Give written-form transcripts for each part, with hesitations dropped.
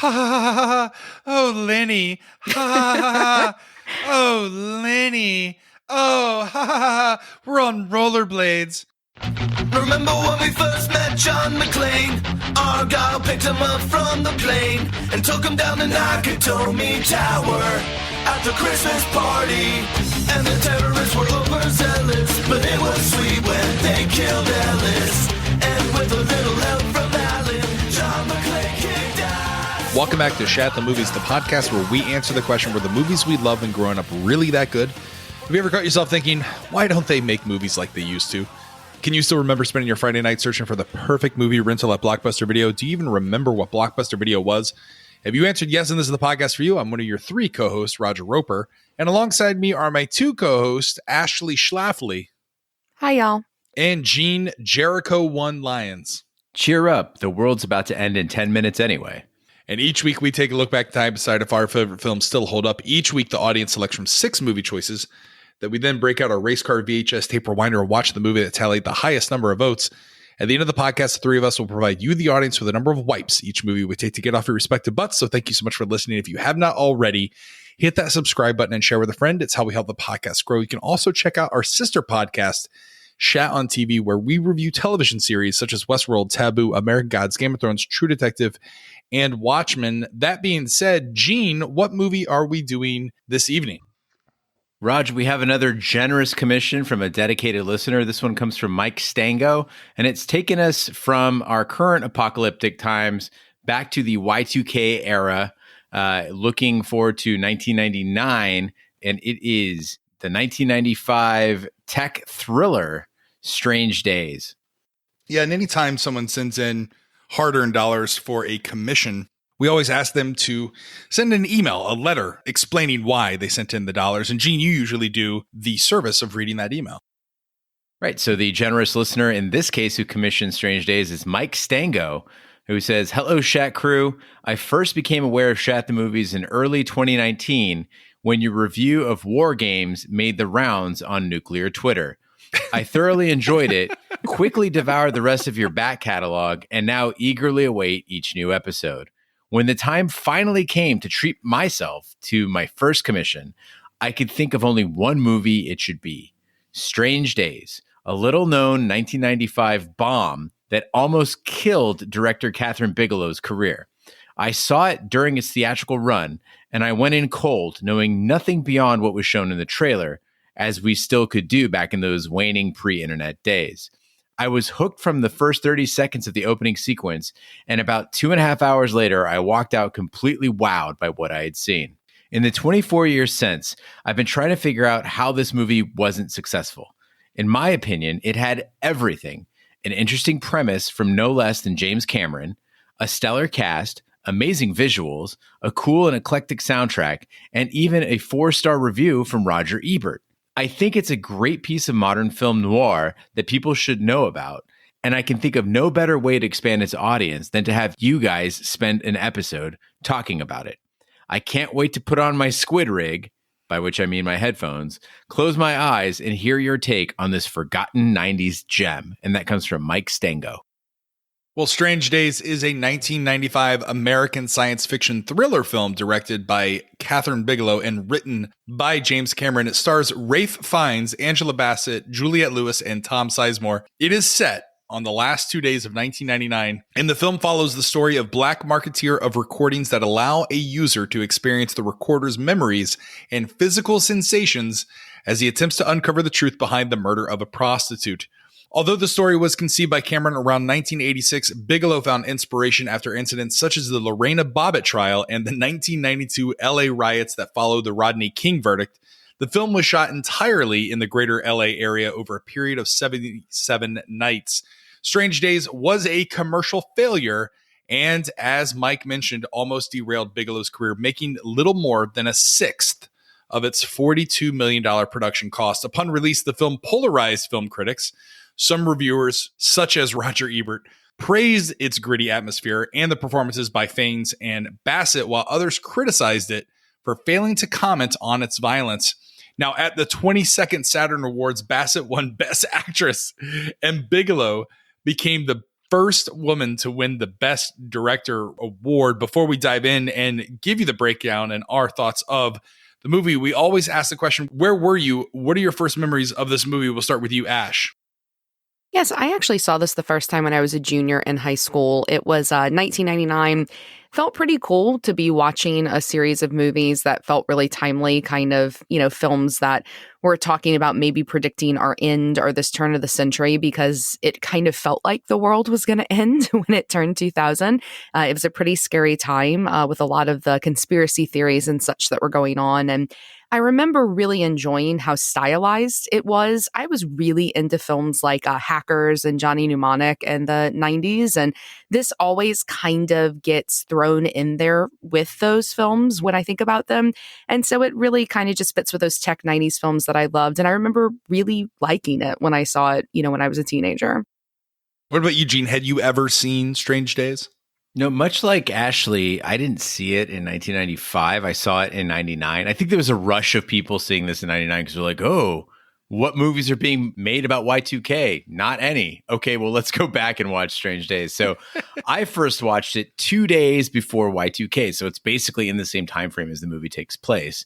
Ha ha ha ha ha. Oh, Lenny. Ha ha ha ha. Oh, Lenny. Oh, ha ha ha ha. We're on rollerblades. Remember when we first met John McClane? Argyle picked him up from the plane and took him down the Nakatomi Tower at the Christmas party. And the terrorists were overzealous, but it was sweet when they killed Ellis. And with a little help from Alan, John McClane kicked ass. Welcome back to Shat the Movies, the podcast where we answer the question, were the movies we love when growing up really that good? Have you ever caught yourself thinking, why don't they make movies like they used to? Can you still remember spending your Friday night searching for the perfect movie rental at Blockbuster Video? Do you even remember what Blockbuster Video was? If you answered yes, and this is the podcast for you, I'm one of your three co-hosts, Roger Roper. And alongside me are my two co-hosts, Ashley Schlafly. Hi, y'all. And Gene Jericho One Lyons. Cheer up. The world's about to end in 10 minutes anyway. And each week we take a look back in time, decide if our favorite films still hold up. Each week the audience selects from 6 movie choices that we then break out our race car VHS tape rewinder and watch the movie that tallied the highest number of votes. At the end of the podcast, the three of us will provide you, the audience, with a number of wipes each movie would take to get off your respective butts. So thank you so much for listening. If you have not already, hit that subscribe button and share with a friend. It's how we help the podcast grow. You can also check out our sister podcast, Shat on TV, where we review television series such as Westworld, Taboo, American Gods, Game of Thrones, True Detective, and Watchmen. That being said, Gene, what movie are we doing this evening? Raj, we have another generous commission from a dedicated listener. This one comes from Mike Stango, and it's taken us from our current apocalyptic times back to the Y2K era, looking forward to 1999, and it is the 1995 tech thriller, Strange Days. Yeah, and anytime someone sends in hard-earned dollars for a commission, we always ask them to send an email, a letter, explaining why they sent in the dollars. And Gene, you usually do the service of reading that email. Right. So the generous listener in this case who commissioned Strange Days is Mike Stango, who says, "Hello, Shat crew. I first became aware of Shat the Movies in early 2019 when your review of War Games made the rounds on nuclear Twitter. I thoroughly enjoyed it, quickly devoured the rest of your back catalog, and now eagerly await each new episode. When the time finally came to treat myself to my first commission, I could think of only one movie it should be. Strange Days, a little-known 1995 bomb that almost killed director Kathryn Bigelow's career. I saw it during its theatrical run, and I went in cold, knowing nothing beyond what was shown in the trailer, as we still could do back in those waning pre-internet days. I was hooked from the first 30 seconds of the opening sequence, and about 2.5 hours later, I walked out completely wowed by what I had seen. In the 24 years since, I've been trying to figure out how this movie wasn't successful. In my opinion, it had everything: an interesting premise from no less than James Cameron, a stellar cast, amazing visuals, a cool and eclectic soundtrack, and even a 4-star review from Roger Ebert. I think it's a great piece of modern film noir that people should know about, and I can think of no better way to expand its audience than to have you guys spend an episode talking about it. I can't wait to put on my squid rig, by which I mean my headphones, close my eyes, and hear your take on this forgotten 90s gem." And that comes from Mike Stango. Well, Strange Days is a 1995 American science fiction thriller film directed by Kathryn Bigelow and written by James Cameron. It stars Ralph Fiennes, Angela Bassett, Juliette Lewis, and Tom Sizemore. It is set on the last 2 days of 1999, and the film follows the story of black marketeer of recordings that allow a user to experience the recorder's memories and physical sensations as he attempts to uncover the truth behind the murder of a prostitute. Although the story was conceived by Cameron around 1986, Bigelow found inspiration after incidents such as the Lorena Bobbitt trial and the 1992 LA riots that followed the Rodney King verdict. The film was shot entirely in the greater LA area over a period of 77 nights. Strange Days was a commercial failure and, as Mike mentioned, almost derailed Bigelow's career, making little more than a sixth of its $42 million production cost. Upon release, the film polarized film critics. Some reviewers, such as Roger Ebert, praised its gritty atmosphere and the performances by Fiennes and Bassett, while others criticized it for failing to comment on its violence. Now, at the 22nd Saturn Awards, Bassett won Best Actress, and Bigelow became the first woman to win the Best Director award. Before we dive in and give you the breakdown and our thoughts of the movie, we always ask the question, where were you? What are your first memories of this movie? We'll start with you, Ash. Yes, I actually saw this the first time when I was a junior in high school. It was 1999. Felt pretty cool to be watching a series of movies that felt really timely, kind of, films that were talking about maybe predicting our end or this turn of the century, because it kind of felt like the world was going to end when it turned 2000. It was a pretty scary time with a lot of the conspiracy theories and such that were going on. And I remember really enjoying how stylized it was. I was really into films like Hackers and Johnny Mnemonic in the 90s. And this always kind of gets thrown in there with those films when I think about them. And so it really kind of just fits with those tech 90s films that I loved. And I remember really liking it when I saw it, when I was a teenager. What about you, Gene? Had you ever seen Strange Days? No, much like Ashley, I didn't see it in 1995. I saw it in 99. I think there was a rush of people seeing this in 99 because they're like, oh, what movies are being made about Y2K? Not any. Okay, well, let's go back and watch Strange Days. So I first watched it 2 days before Y2K. So it's basically in the same time frame as the movie takes place.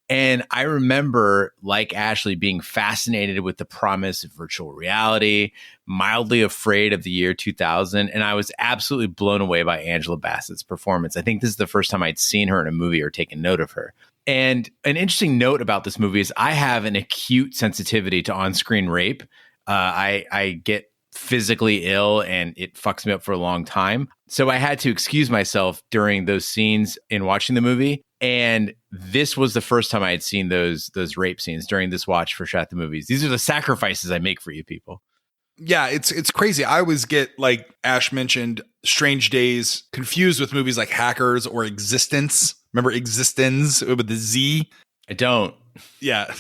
And I remember, like Ashley, being fascinated with the promise of virtual reality, mildly afraid of the year 2000. And I was absolutely blown away by Angela Bassett's performance. I think this is the first time I'd seen her in a movie or taken note of her. And an interesting note about this movie is I have an acute sensitivity to on-screen rape. I get physically ill and it fucks me up for a long time. So I had to excuse myself during those scenes in watching the movie. And this was the first time I had seen those rape scenes during this watch for Shat the Movies. These are the sacrifices I make for you people. Yeah, it's crazy. I always get, like Ash mentioned, Strange Days confused with movies like Hackers or Existence. Remember Existence with the Z? I don't. Yeah.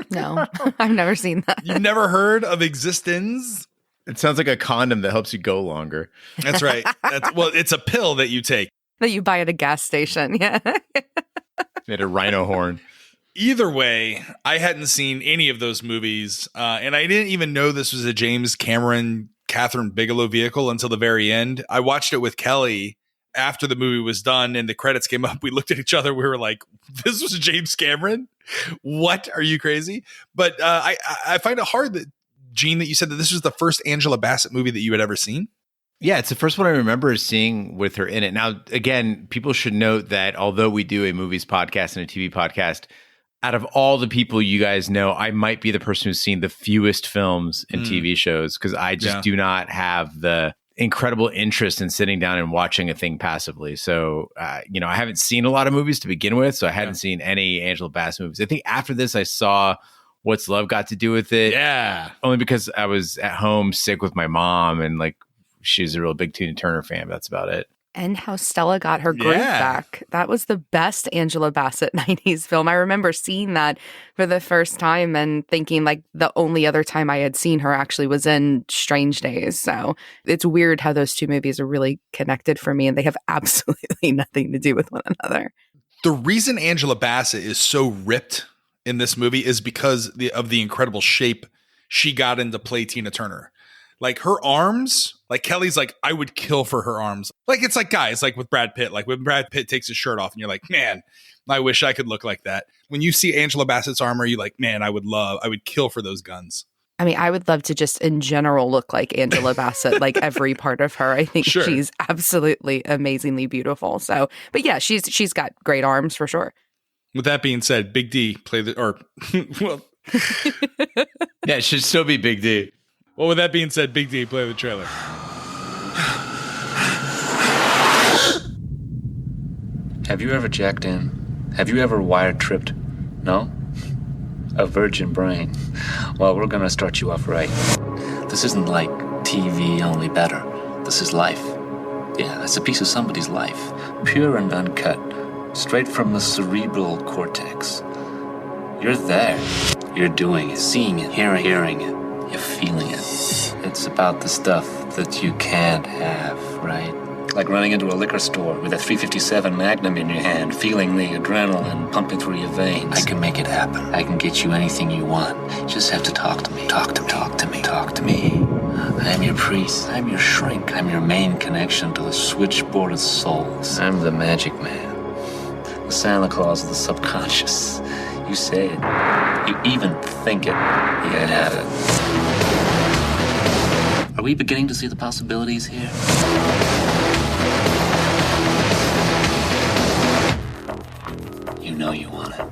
No, I've never seen that. You've never heard of Existence? It sounds like a condom that helps you go longer. That's right. It's a pill that you take. That you buy at a gas station. Yeah. Made a rhino horn. Either way, I hadn't seen any of those movies, and I didn't even know this was a James Cameron, Kathryn Bigelow vehicle until the very end. I watched it with Kelly after the movie was done and the credits came up. We looked at each other. We were like, this was James Cameron? What? Are you crazy? But I find it hard that, Gene, that you said that this was the first Angela Bassett movie that you had ever seen. Yeah, it's the first one I remember seeing with her in it. Now, again, people should note that although we do a movies podcast and a TV podcast, out of all the people you guys know, I might be the person who's seen the fewest films and TV shows because I just do not have the incredible interest in sitting down and watching a thing passively. So, I haven't seen a lot of movies to begin with, so I hadn't seen any Angela Bassett movies. I think after this, I saw What's Love Got to Do with It? Yeah. Only because I was at home sick with my mom and she's a real big Tina Turner fan. But that's about it. And How Stella Got Her Groove Back. That was the best Angela Bassett 90s film. I remember seeing that for the first time and thinking the only other time I had seen her actually was in Strange Days. So it's weird how those two movies are really connected for me and they have absolutely nothing to do with one another. The reason Angela Bassett is so ripped in this movie is because of the incredible shape she got in to play Tina Turner. Her arms, Kelly's I would kill for her arms. It's like guys, with Brad Pitt. When Brad Pitt takes his shirt off and you're like, man, I wish I could look like that. When you see Angela Bassett's armor, you're like, man, I would kill for those guns. I mean, I would love to just in general look like Angela Bassett, every part of her. I think she's absolutely amazingly beautiful. So, but yeah, she's got great arms for sure. With that being said, Big D yeah, it should still be Big D. Well, with that being said, Big D, play the trailer. Have you ever jacked in? Have you ever wire tripped? No? A virgin brain. Well, we're gonna start you off right. This isn't like TV, only better. This is life. Yeah, it's a piece of somebody's life. Pure and uncut. Straight from the cerebral cortex. You're there. You're doing it, seeing it, hearing it. You're feeling it. It's about the stuff that you can't have, right? Like running into a liquor store with a .357 Magnum in your hand, feeling the adrenaline pumping through your veins. I can make it happen. I can get you anything you want. You just have to talk to me. Talk to me. Talk to me. Talk to me. I'm your priest. I'm your shrink. I'm your main connection to the switchboard of souls. I'm the magic man. The Santa Claus of the subconscious. You say it. You even think it. You can't have it. Are we beginning to see the possibilities here? You know you want it.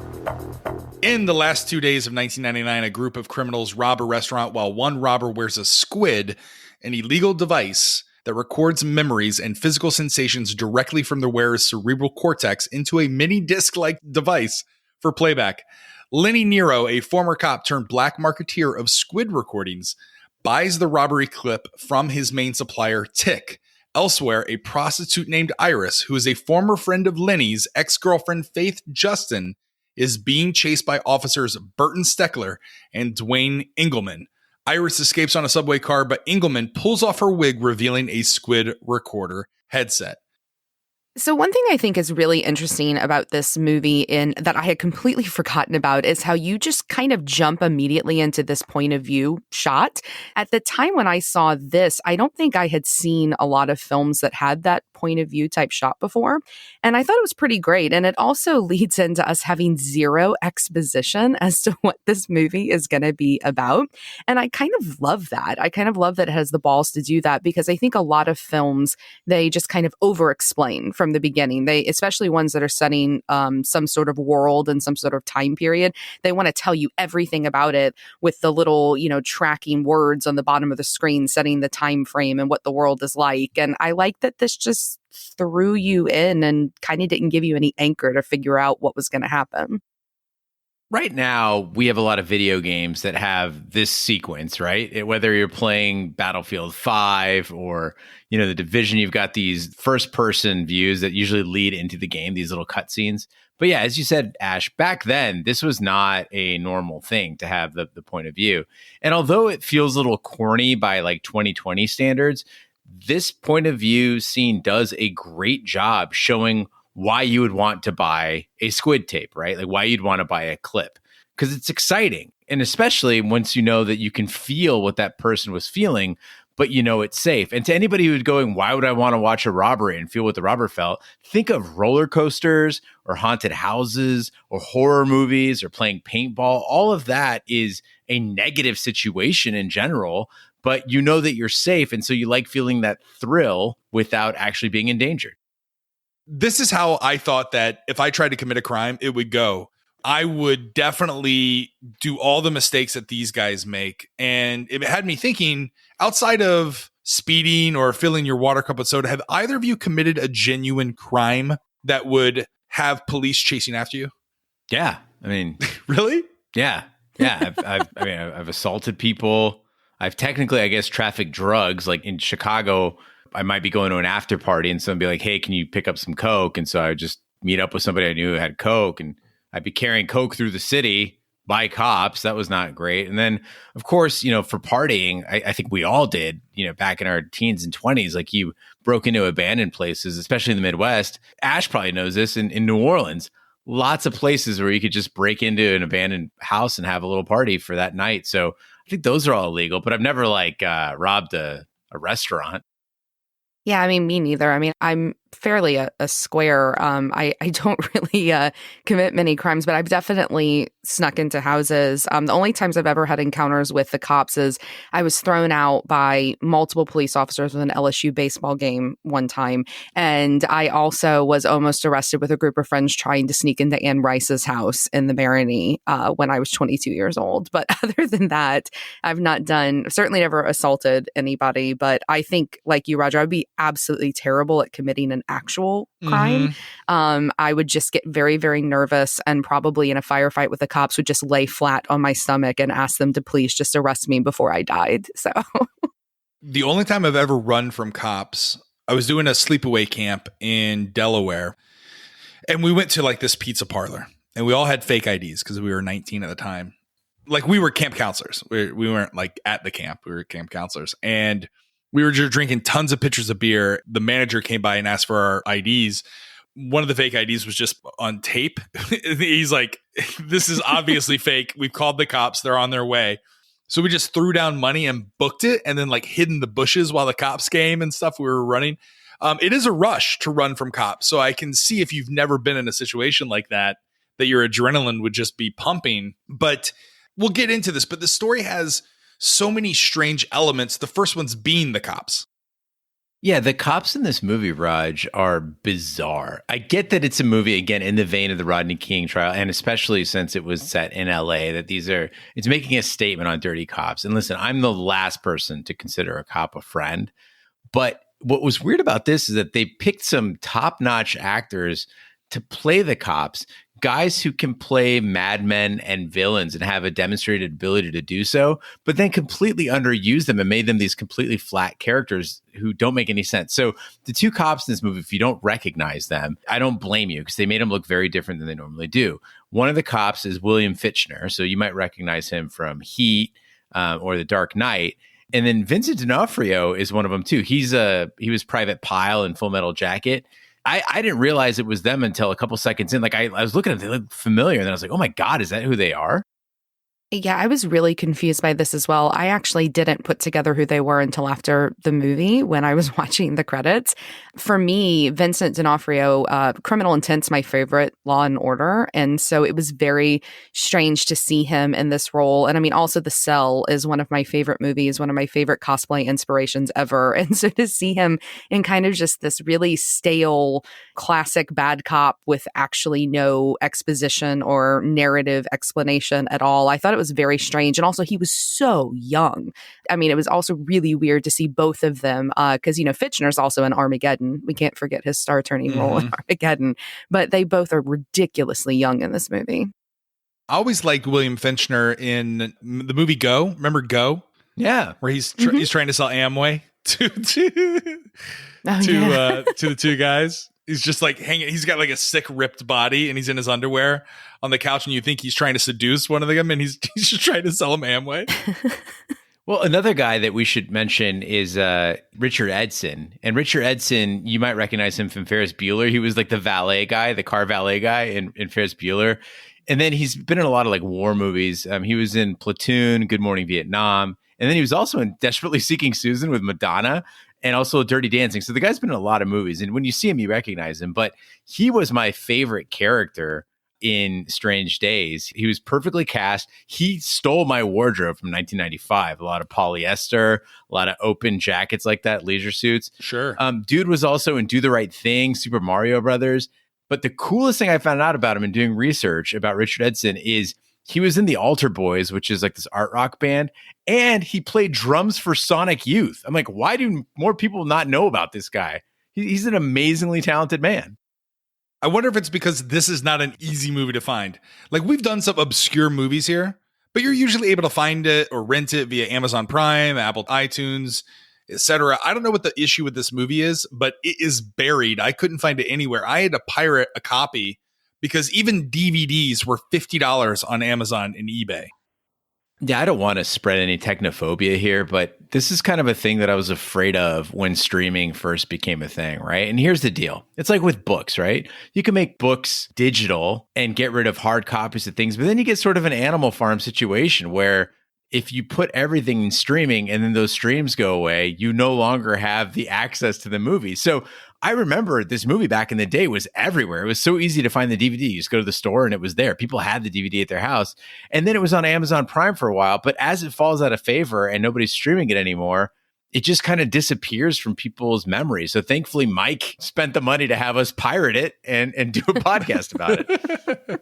In the last 2 days of 1999, a group of criminals rob a restaurant while one robber wears a squid, an illegal device that records memories and physical sensations directly from the wearer's cerebral cortex into a mini disc-like device for playback. Lenny Nero, a former cop turned black marketeer of squid recordings, buys the robbery clip from his main supplier, Tick. Elsewhere, a prostitute named Iris, who is a former friend of Lenny's ex-girlfriend Faith Justin, is being chased by officers Burton Steckler and Dwayne Engelman. Iris escapes on a subway car, but Engelman pulls off her wig, revealing a squid recorder headset. So one thing I think is really interesting about this movie in that I had completely forgotten about is how you just kind of jump immediately into this point of view shot. At the time when I saw this, I don't think I had seen a lot of films that had that point of view type shot before. And I thought it was pretty great. And it also leads into us having zero exposition as to what this movie is going to be about. And I kind of love that. I kind of love that it has the balls to do that, because I think a lot of films, they just kind of over-explain from the beginning. They, especially ones that are setting some sort of world and some sort of time period, they want to tell you everything about it with the little, tracking words on the bottom of the screen, setting the time frame and what the world is like. And I like that this just threw you in and kind of didn't give you any anchor to figure out what was going to happen. Right now, we have a lot of video games that have this sequence, right? Whether you're playing Battlefield 5 or, The Division, you've got these first-person views that usually lead into the game, these little cutscenes. But yeah, as you said, Ash, back then, this was not a normal thing to have the point of view. And although it feels a little corny by like 2020 standards, this point of view scene does a great job showing why you would want to buy a squid tape, right? Like why you'd want to buy a clip, because it's exciting. And especially once you know that you can feel what that person was feeling, but it's safe. And to anybody who's going, why would I want to watch a robbery and feel what the robber felt? Think of roller coasters or haunted houses or horror movies or playing paintball. All of that is a negative situation in general, but you know that you're safe. And so you like feeling that thrill without actually being endangered. This is how I thought that if I tried to commit a crime, it would go. I would definitely do all the mistakes that these guys make. And it had me thinking, outside of speeding or filling your water cup with soda, have either of you committed a genuine crime that would have police chasing after you? Yeah. I mean, really? Yeah. Yeah. I've assaulted people. I've technically, I guess, trafficked drugs. Like in Chicago, I might be going to an after party and someone be like, hey, can you pick up some Coke? And so I would just meet up with somebody I knew who had Coke, and I'd be carrying Coke through the city by cops. That was not great. And then, of course, for partying, I think we all did, back in our teens and 20s, like you broke into abandoned places, especially in the Midwest. Ash probably knows this in New Orleans. Lots of places where you could just break into an abandoned house and have a little party for that night. So I think those are all illegal, but I've never robbed a restaurant. Yeah, I mean, me neither. I mean, I'm fairly a square. I don't really commit many crimes, but I've definitely snuck into houses. The only times I've ever had encounters with the cops is I was thrown out by multiple police officers with an LSU baseball game one time. And I also was almost arrested with a group of friends trying to sneak into Anne Rice's house in the Barony when I was 22 years old. But other than that, I've certainly never assaulted anybody. But I think, like you, Roger, I'd be absolutely terrible at committing an actual crime. I would just get very, very nervous, and probably in a firefight with the cops would just lay flat on my stomach and ask them to please just arrest me before I died. So the only time I've ever run from cops, I was doing a sleepaway camp in Delaware, and we went to like this pizza parlor, and we all had fake IDs because we were 19 at the time. Like we were camp counselors. We weren't like at the camp. We were camp counselors, and we were just drinking tons of pitchers of beer. The manager came by and asked for our IDs. One of the fake IDs was just on tape. He's like, this is obviously fake. We've called the cops. They're on their way. So we just threw down money and booked it and then like hid in the bushes while the cops came and stuff. We were running. It is a rush to run from cops. So I can see if you've never been in a situation like that your adrenaline would just be pumping. But we'll get into this. But the story has so many strange elements. The first one's being the cops. Yeah, the cops in this movie, Raj, are bizarre. I get that it's a movie, again, in the vein of the Rodney King trial, and especially since it was set in LA, that it's making a statement on dirty cops. And listen, I'm the last person to consider a cop a friend. But what was weird about this is that they picked some top-notch actors to play the cops, guys who can play madmen and villains and have a demonstrated ability to do so, but then completely underused them and made them these completely flat characters who don't make any sense. So the two cops in this movie, if you don't recognize them, I don't blame you because they made them look very different than they normally do. One of the cops is William Fichtner, so you might recognize him from Heat or The Dark Knight. And then Vincent D'onofrio is one of them too. He was Private Pyle in Full Metal Jacket. I didn't realize it was them until a couple seconds in. Like I was looking at them, they look familiar. And then I was like, oh my God, is that who they are? Yeah, I was really confused by this as well. I actually didn't put together who they were until after the movie when I was watching the credits. For me, Vincent D'onofrio, Criminal Intent's my favorite Law and Order. And so it was very strange to see him in this role. And I mean, also The Cell is one of my favorite movies, one of my favorite cosplay inspirations ever. And so to see him in kind of just this really stale, classic bad cop with actually no exposition or narrative explanation at all, I thought it was very strange. And also he was so young. I mean, it was also really weird to see both of them because, Fichtner's also in Armageddon. We can't forget his star-turning role in Armageddon. But they both are ridiculously young in this movie. I always liked William Fichtner in the movie Go. Remember Go? Yeah. Where he's trying to sell Amway to the two guys. He's just like hanging. He's got like a sick, ripped body, and he's in his underwear on the couch. And you think he's trying to seduce one of them, and he's just trying to sell him Amway. Well, another guy that we should mention is Richard Edson. And Richard Edson, you might recognize him from Ferris Bueller. He was like the valet guy, the car valet guy in Ferris Bueller. And then he's been in a lot of like war movies. He was in Platoon, Good Morning Vietnam. And then he was also in Desperately Seeking Susan with Madonna. And also Dirty Dancing. So the guy's been in a lot of movies. And when you see him, you recognize him. But he was my favorite character in Strange Days. He was perfectly cast. He stole my wardrobe from 1995. A lot of polyester, a lot of open jackets like that, leisure suits. Sure. Dude was also in Do the Right Thing, Super Mario Brothers. But the coolest thing I found out about him in doing research about Richard Edson is he was in the Altar Boys, which is like this art rock band, and he played drums for Sonic Youth. I'm like, why do more people not know about this guy? He's an amazingly talented man. I wonder if it's because this is not an easy movie to find. Like, we've done some obscure movies here, but you're usually able to find it or rent it via Amazon Prime, Apple iTunes, etc. I don't know what the issue with this movie is, but it is buried. I couldn't find it anywhere. I had to pirate a copy because even DVDs were $50 on Amazon and eBay. Yeah, I don't want to spread any technophobia here, but this is kind of a thing that I was afraid of when streaming first became a thing, right? And here's the deal. It's like with books, right? You can make books digital and get rid of hard copies of things, but then you get sort of an Animal Farm situation where if you put everything in streaming and then those streams go away, you no longer have the access to the movie. So I remember this movie back in the day was everywhere. It was so easy to find the DVD. You just go to the store and it was there. People had the DVD at their house. And then it was on Amazon Prime for a while. But as it falls out of favor and nobody's streaming it anymore, it just kind of disappears from people's memories. So thankfully, Mike spent the money to have us pirate it and do a podcast about it.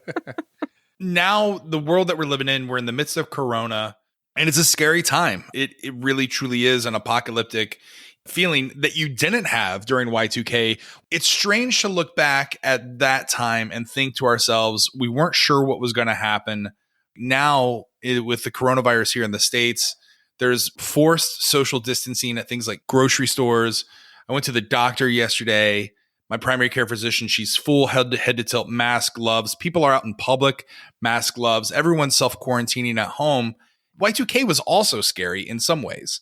Now, the world that we're living in, we're in the midst of Corona. And it's a scary time. It really, truly is an apocalyptic feeling that you didn't have during Y2K. It's strange to look back at that time and think to ourselves, we weren't sure what was going to happen. Now, with the coronavirus here in the States, there's forced social distancing at things like grocery stores. I went to the doctor yesterday. My primary care physician, she's full head to tilt mask, gloves. People are out in public, mask, gloves. Everyone's self-quarantining at home. Y2K was also scary in some ways.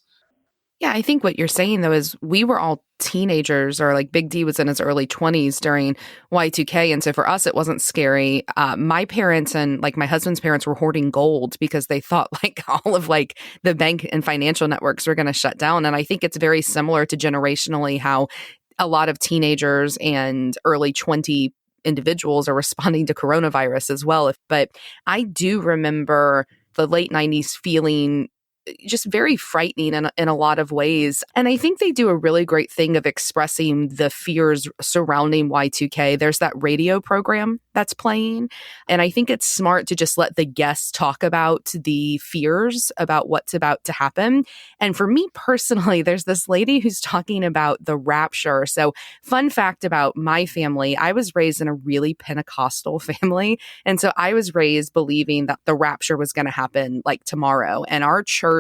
Yeah, I think what you're saying, though, is we were all teenagers, or like Big D was in his early 20s during Y2K. And so for us, it wasn't scary. My parents and like my husband's parents were hoarding gold because they thought like all of like the bank and financial networks were going to shut down. And I think it's very similar to generationally how a lot of teenagers and early 20 individuals are responding to coronavirus as well. But I do remember the late 90s feeling just very frightening in a lot of ways. And I think they do a really great thing of expressing the fears surrounding Y2K. There's that radio program that's playing. And I think it's smart to just let the guests talk about the fears about what's about to happen. And for me personally, there's this lady who's talking about the rapture. So fun fact about my family, I was raised in a really Pentecostal family. And so I was raised believing that the rapture was going to happen like tomorrow. And our church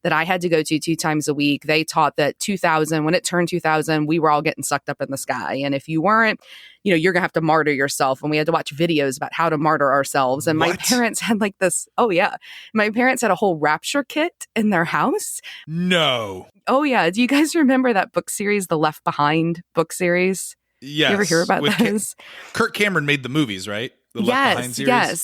that I had to go to 2 times a week, they taught that 2000, when it turned 2000, we were all getting sucked up in the sky. And if you weren't, you're going to have to martyr yourself. And we had to watch videos about how to martyr ourselves. And my parents had like this, oh yeah, my parents had a whole rapture kit in their house. No. Oh yeah. Do you guys remember that book series, the Left Behind book series? Yes. You ever hear about those? Kirk Cameron made the movies, right? The Left Behind series? Yes.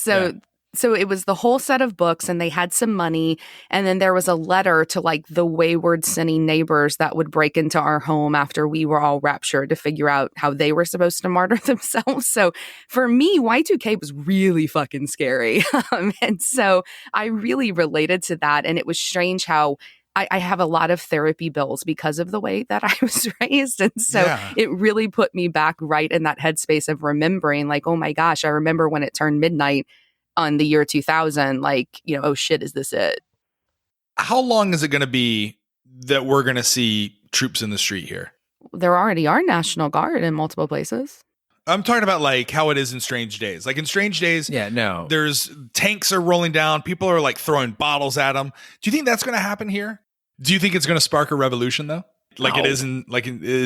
So it was the whole set of books, and they had some money. And then there was a letter to like the wayward, sinning neighbors that would break into our home after we were all raptured to figure out how they were supposed to martyr themselves. So for me, Y2K was really fucking scary. And so I really related to that. And it was strange how I have a lot of therapy bills because of the way that I was raised. And so it really put me back right in that headspace of remembering like, oh my gosh, I remember when it turned midnight on the year 2000, like, oh shit, is this it? How long is it going to be that we're going to see troops in the street here? There already are National Guard in multiple places. I'm talking about like how it is in Strange Days. Like in Strange Days, there's tanks are rolling down. People are like throwing bottles at them. Do you think that's going to happen here? Do you think it's going to spark a revolution though? Like it is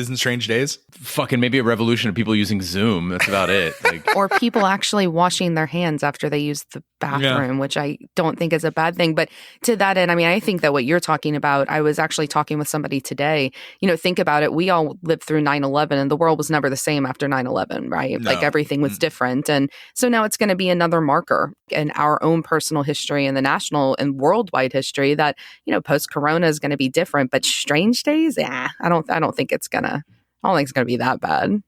in Strange Days? Fucking maybe a revolution of people using Zoom. That's about it. Like, or people actually washing their hands after they use the bathroom, which I don't think is a bad thing. But to that end, I mean, I think that what you're talking about, I was actually talking with somebody today, think about it. We all lived through 9/11 and the world was never the same after 9/11, right? No. Like everything was different. And so now it's going to be another marker in our own personal history and the national and worldwide history that, post-corona is going to be different. But Strange Days, I don't think it's gonna be that bad.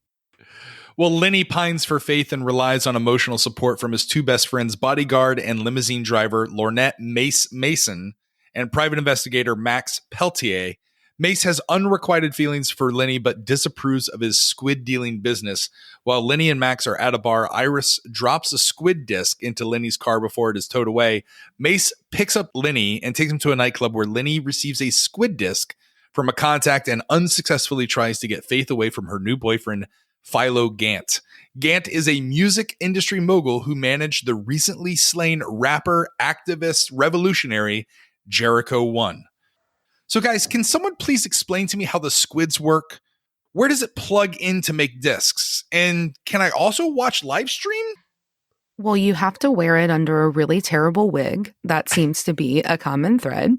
Well, Lenny pines for faith and relies on emotional support from his 2 best friends, bodyguard and limousine driver Lornette Mason and private investigator Max Peltier. Mace has unrequited feelings for Lenny, but disapproves of his squid dealing business. While Lenny and Max are at a bar, Iris drops a squid disc into Lenny's car before it is towed away. Mace picks up Lenny and takes him to a nightclub where Lenny receives a squid disc from a contact and unsuccessfully tries to get Faith away from her new boyfriend, Philo Gant. Gant is a music industry mogul who managed the recently slain rapper, activist, revolutionary Jericho 1. So guys, can someone please explain to me how the squids work? Where does it plug in to make discs? And can I also watch live stream? Well, you have to wear it under a really terrible wig. That seems to be a common thread,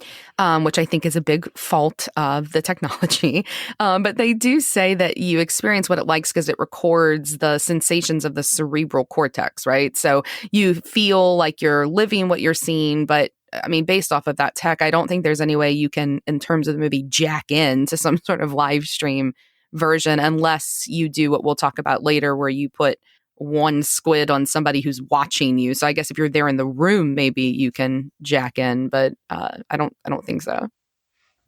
which I think is a big fault of the technology. But they do say that you experience what it likes because it records the sensations of the cerebral cortex, right? So you feel like you're living what you're seeing. But I mean, based off of that tech, I don't think there's any way you can, in terms of the movie, jack in to some sort of live stream version unless you do what we'll talk about later, where you put one squid on somebody who's watching you. So I guess if you're there in the room, maybe you can jack in, but I don't think so.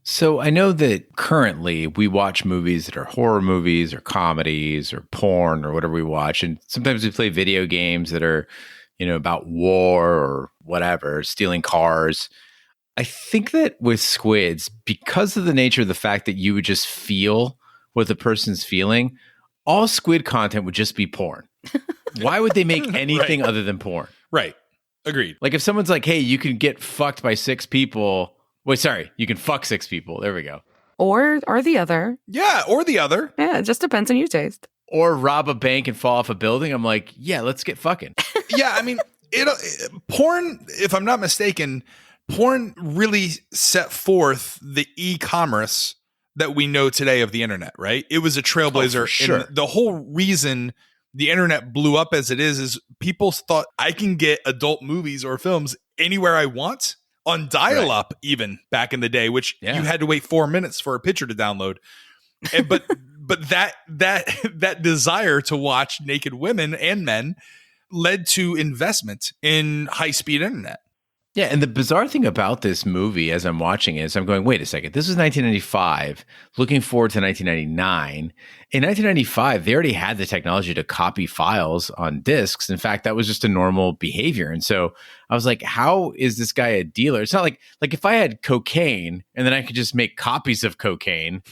So I know that currently we watch movies that are horror movies or comedies or porn or whatever we watch. And sometimes we play video games that are, about war or whatever, stealing cars. I think that with squids, because of the nature of the fact that you would just feel what the person's feeling, all squid content would just be porn. Why would they make anything other than porn? Right. Agreed. Like if someone's like, hey, you can get fucked by 6 people. Wait, sorry. You can fuck 6 people. There we go. Or the other. Yeah, or the other. Yeah, it just depends on your taste. Or rob a bank and fall off a building. I'm like, yeah, let's get fucking. Yeah, I mean, porn, if I'm not mistaken, porn really set forth the e-commerce that we know today of the internet, right? It was a trailblazer. Oh, for sure. And the whole reason the internet blew up as it is people thought I can get adult movies or films anywhere I want on dial-up, even back in the day, which you had to wait 4 minutes for a picture to download. And, but that desire to watch naked women and men led to investment in high-speed internet. Yeah, and the bizarre thing about this movie as I'm watching it is I'm going, wait a second, this was 1995, looking forward to 1999. In 1995, they already had the technology to copy files on discs. In fact, that was just a normal behavior. And so I was like, how is this guy a dealer? It's not like if I had cocaine and then I could just make copies of cocaine,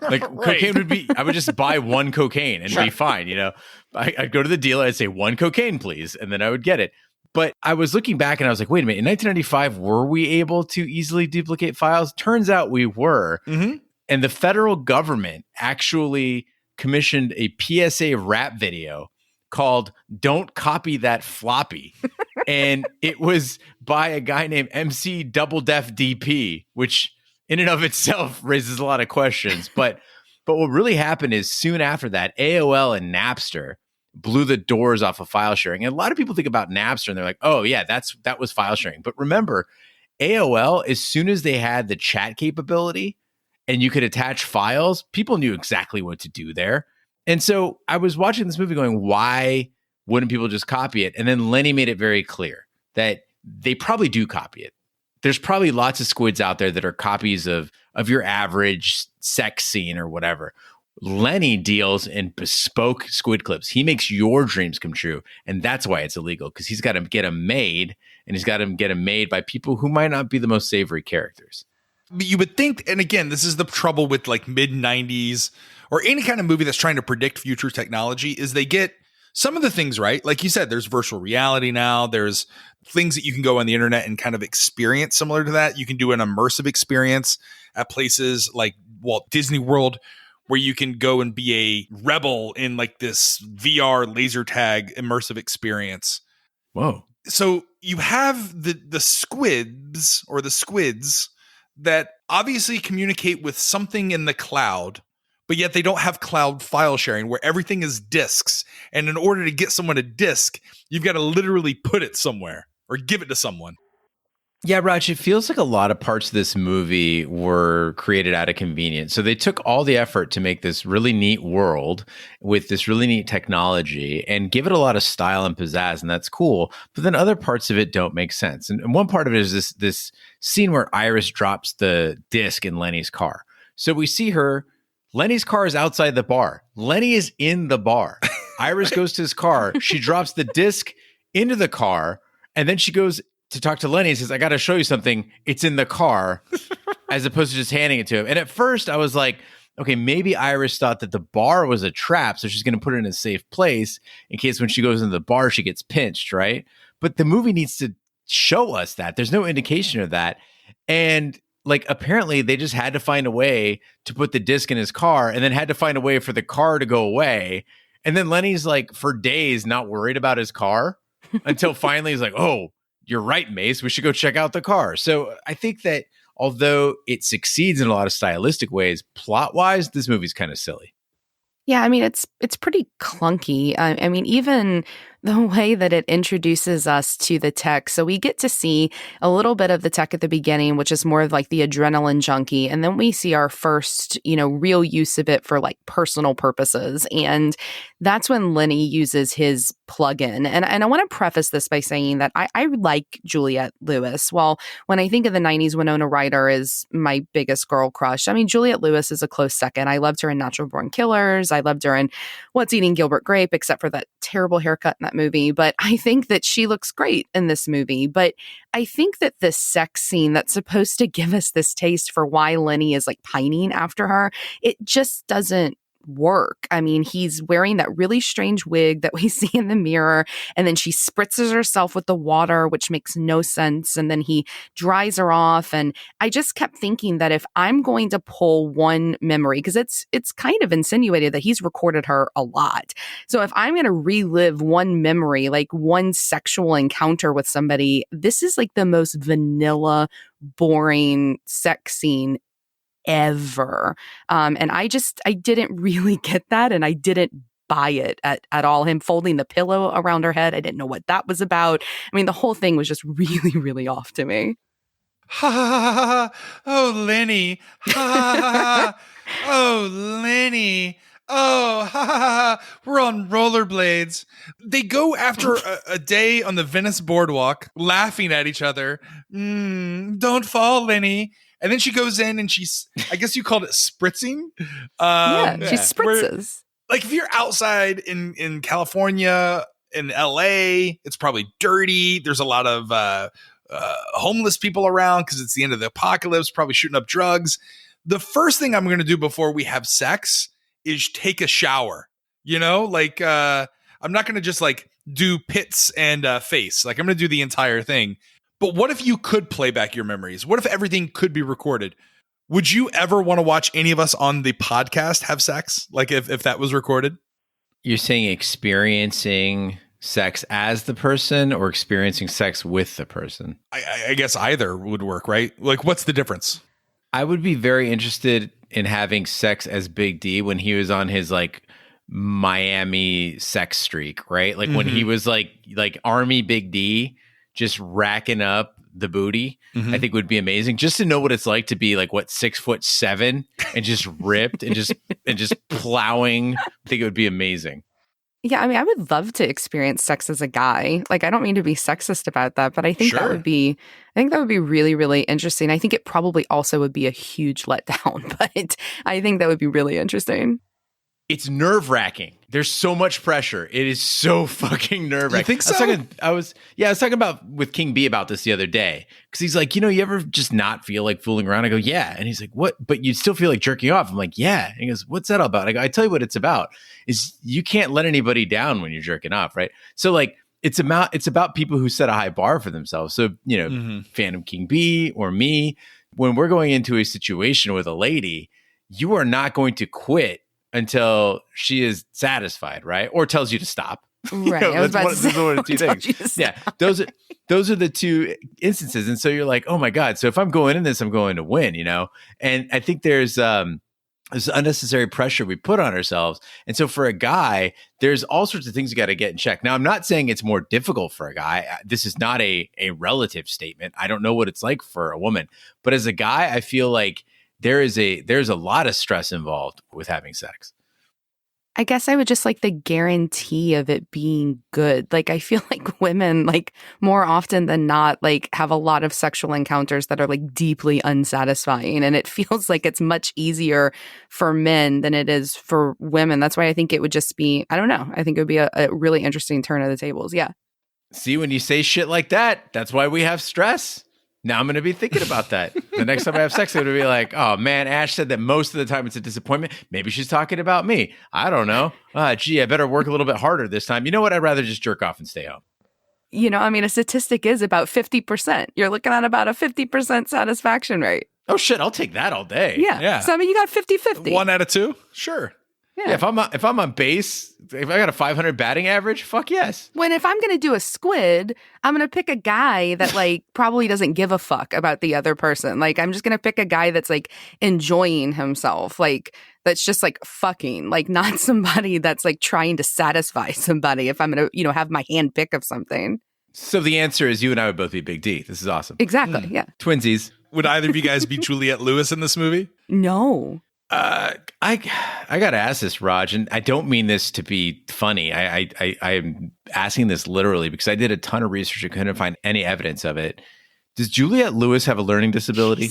like cocaine would be, I would just buy one cocaine and be fine. You know, I'd go to the dealer, I'd say 1 cocaine, please. And then I would get it. But I was looking back and I was like, wait a minute, in 1995, were we able to easily duplicate files? Turns out we were. Mm-hmm. And the federal government actually commissioned a PSA rap video called Don't Copy That Floppy. And it was by a guy named MC Double Def DP, which in and of itself raises a lot of questions. But what really happened is soon after that, AOL and Napster blew the doors off of file sharing. And a lot of people think about Napster and they're like, oh yeah, that was file sharing. But remember, AOL, as soon as they had the chat capability and you could attach files, people knew exactly what to do there. And so I was watching this movie going, why wouldn't people just copy it? And then Lenny made it very clear that they probably do copy it. There's probably lots of squids out there that are copies of your average sex scene or whatever. Lenny deals in bespoke squid clips. He makes your dreams come true. And that's why it's illegal, because he's got to get them made, and he's got to get them made by people who might not be the most savory characters. But you would think, and again, this is the trouble with like mid-90s or any kind of movie that's trying to predict future technology, is they get some of the things right. Like you said, there's virtual reality now. There's things that you can go on the internet and kind of experience similar to that. You can do an immersive experience at places like Walt Disney World, where you can go and be a rebel in like this VR laser tag immersive experience. Whoa. So you have the squids or the squids that obviously communicate with something in the cloud, but yet they don't have cloud file sharing where everything is disks. And in order to get someone a disk, you've got to literally put it somewhere or give it to someone. Yeah, Raj, it feels like a lot of parts of this movie were created out of convenience. So they took all the effort to make this really neat world with this really neat technology and give it a lot of style and pizzazz, and that's cool. But then other parts of it don't make sense. And one part of it is this scene where Iris drops the disc in Lenny's car. So we see her. Lenny's car is outside the bar. Lenny is in the bar. Iris goes to his car. She drops the disc into the car, and then she goes to talk to Lenny and says, I got to show you something. It's in the car, as opposed to just handing it to him. And at first I was like, okay, maybe Iris thought that the bar was a trap, so she's going to put it in a safe place in case when she goes into the bar, she gets pinched, right? But the movie needs to show us that. There's no indication of that. And like, apparently they just had to find a way to put the disc in his car and then had to find a way for the car to go away. And then Lenny's like, for days, not worried about his car until finally he's like, oh, you're right, Mace. We should go check out the car. So I think that although it succeeds in a lot of stylistic ways, plot-wise, this movie's kind of silly. Yeah, I mean, it's pretty clunky. I mean, even the way that it introduces us to the tech. So we get to see a little bit of the tech at the beginning, which is more of like the adrenaline junkie. And then we see our first, real use of it for like personal purposes. And that's when Lenny uses his plugin. And I want to preface this by saying that I like Juliette Lewis. Well, when I think of the 90s, Winona Ryder is my biggest girl crush. I mean, Juliette Lewis is a close second. I loved her in Natural Born Killers. I loved her in What's Eating Gilbert Grape, except for that terrible haircut in that movie. But I think that she looks great in this movie. But I think that the sex scene that's supposed to give us this taste for why Lenny is like pining after her, it just doesn't work. I mean, he's wearing that really strange wig that we see in the mirror, and then she spritzes herself with the water, which makes no sense, and then he dries her off. And I just kept thinking that if I'm going to pull one memory, because it's kind of insinuated that he's recorded her a lot. So if I'm going to relive one memory, like one sexual encounter with somebody, this is like the most vanilla, boring sex scene ever. And I didn't really get that, and I didn't buy it at all. Him folding the pillow around her head, I didn't know what that was about. I mean, the whole thing was just really, really off to me. Ha ha ha ha! Oh, Lenny! Ha ha ha! Oh, Lenny! Oh, ha ha ha! We're on rollerblades. They go after a day on the Venice boardwalk, laughing at each other. Don't fall, Lenny. And then she goes in and I guess you called it spritzing. She spritzes. Like if you're outside in California, in LA, it's probably dirty. There's a lot of homeless people around because it's the end of the apocalypse, probably shooting up drugs. The first thing I'm going to do before we have sex is take a shower. You know, like I'm not going to just like do pits and face. Like I'm going to do the entire thing. But what if you could play back your memories? What if everything could be recorded? Would you ever want to watch any of us on the podcast have sex? Like if that was recorded? You're saying experiencing sex as the person or experiencing sex with the person? I guess either would work, right? Like what's the difference? I would be very interested in having sex as Big D when he was on his like Miami sex streak, right? Like when he was like Army Big D, just racking up the booty, I think would be amazing. Just to know what it's like to be like 6'7" and just ripped and just plowing. I think it would be amazing. Yeah, I mean, I would love to experience sex as a guy. Like, I don't mean to be sexist about that, but I think that would be really, really interesting. I think it probably also would be a huge letdown, but I think that would be really interesting. It's nerve-wracking. There's so much pressure. It is so fucking nerve-wracking. You think so? I was talking about with King B about this the other day because he's like, you ever just not feel like fooling around? I go, yeah. And he's like, what? But you still feel like jerking off. I'm like, yeah. And he goes, what's that all about? I go, I tell you what it's about is you can't let anybody down when you're jerking off, right? So like, it's about people who set a high bar for themselves. So, Phantom King B or me, when we're going into a situation with a lady, you are not going to quit until she is satisfied, right? Or tells you to stop. Right. Those are the two things. Yeah. Those are the two instances. And so you're like, oh my God. So if I'm going in this, I'm going to win, And I think there's unnecessary pressure we put on ourselves. And so for a guy, there's all sorts of things you got to get in check. Now, I'm not saying it's more difficult for a guy. This is not a relative statement. I don't know what it's like for a woman. But as a guy, I feel like there's a lot of stress involved with having sex. I guess I would just like the guarantee of it being good. Like, I feel like women, like, more often than not, like, have a lot of sexual encounters that are like deeply unsatisfying. And it feels like it's much easier for men than it is for women. That's why I think it would just be, I don't know. I think it would be a really interesting turn of the tables. Yeah. See, when you say shit like that, that's why we have stress. Now I'm going to be thinking about that. The next time I have sex, I'm going to be like, oh, man, Ash said that most of the time it's a disappointment. Maybe she's talking about me. I don't know. Gee, I better work a little bit harder this time. You know what? I'd rather just jerk off and stay home. I mean, a statistic is about 50%. You're looking at about a 50% satisfaction rate. Oh, shit. I'll take that all day. Yeah. So, I mean, you got 50-50. 1 out of 2? Sure. Yeah. If I'm on base, if I got a 500 batting average, fuck yes. When if I'm going to do a squid, I'm going to pick a guy that like probably doesn't give a fuck about the other person. Like I'm just going to pick a guy that's like enjoying himself, like that's just like fucking, like not somebody that's like trying to satisfy somebody. If I'm going to, have my hand pick of something. So the answer is you and I would both be Big D. This is awesome. Exactly. Yeah. Twinsies. Would either of you guys be Juliette Lewis in this movie? No. I gotta ask this, Raj, and I don't mean this to be funny. I am asking this literally because I did a ton of research and couldn't find any evidence of it. Does Juliette Lewis have a learning disability?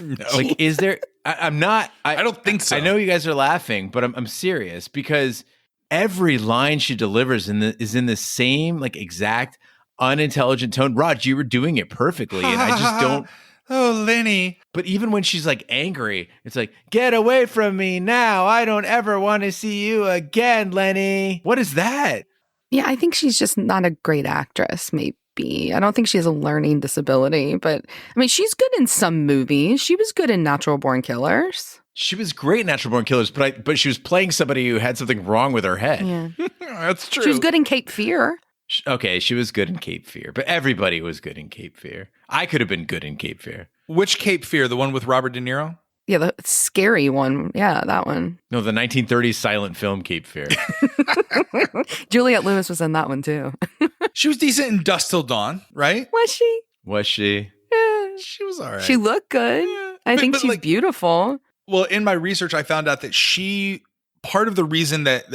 No. Like, is there? I'm not. I don't think so. I know you guys are laughing, but I'm serious because every line she delivers is in the same like exact unintelligent tone. Raj, you were doing it perfectly, and I just don't. Oh, Lenny. But even when she's like angry, it's like, get away from me now. I don't ever want to see you again, Lenny. What is that? Yeah, I think she's just not a great actress, maybe. I don't think she has a learning disability, but I mean, she's good in some movies. She was good in Natural Born Killers. She was great in Natural Born Killers, but she was playing somebody who had something wrong with her head. Yeah. That's true. She was good in Cape Fear. Okay, she was good in Cape Fear, but everybody was good in Cape Fear. I could have been good in Cape Fear. Which Cape Fear? The one with Robert De Niro? Yeah, the scary one. Yeah, that one. No, the 1930s silent film Cape Fear. Juliette Lewis was in that one too. She was decent in Dusk Till Dawn, right? Was she? Was she? Yeah. She was all right. She looked good. Yeah. I think But, she's like, beautiful. Well, in my research, I found out that part of the reason that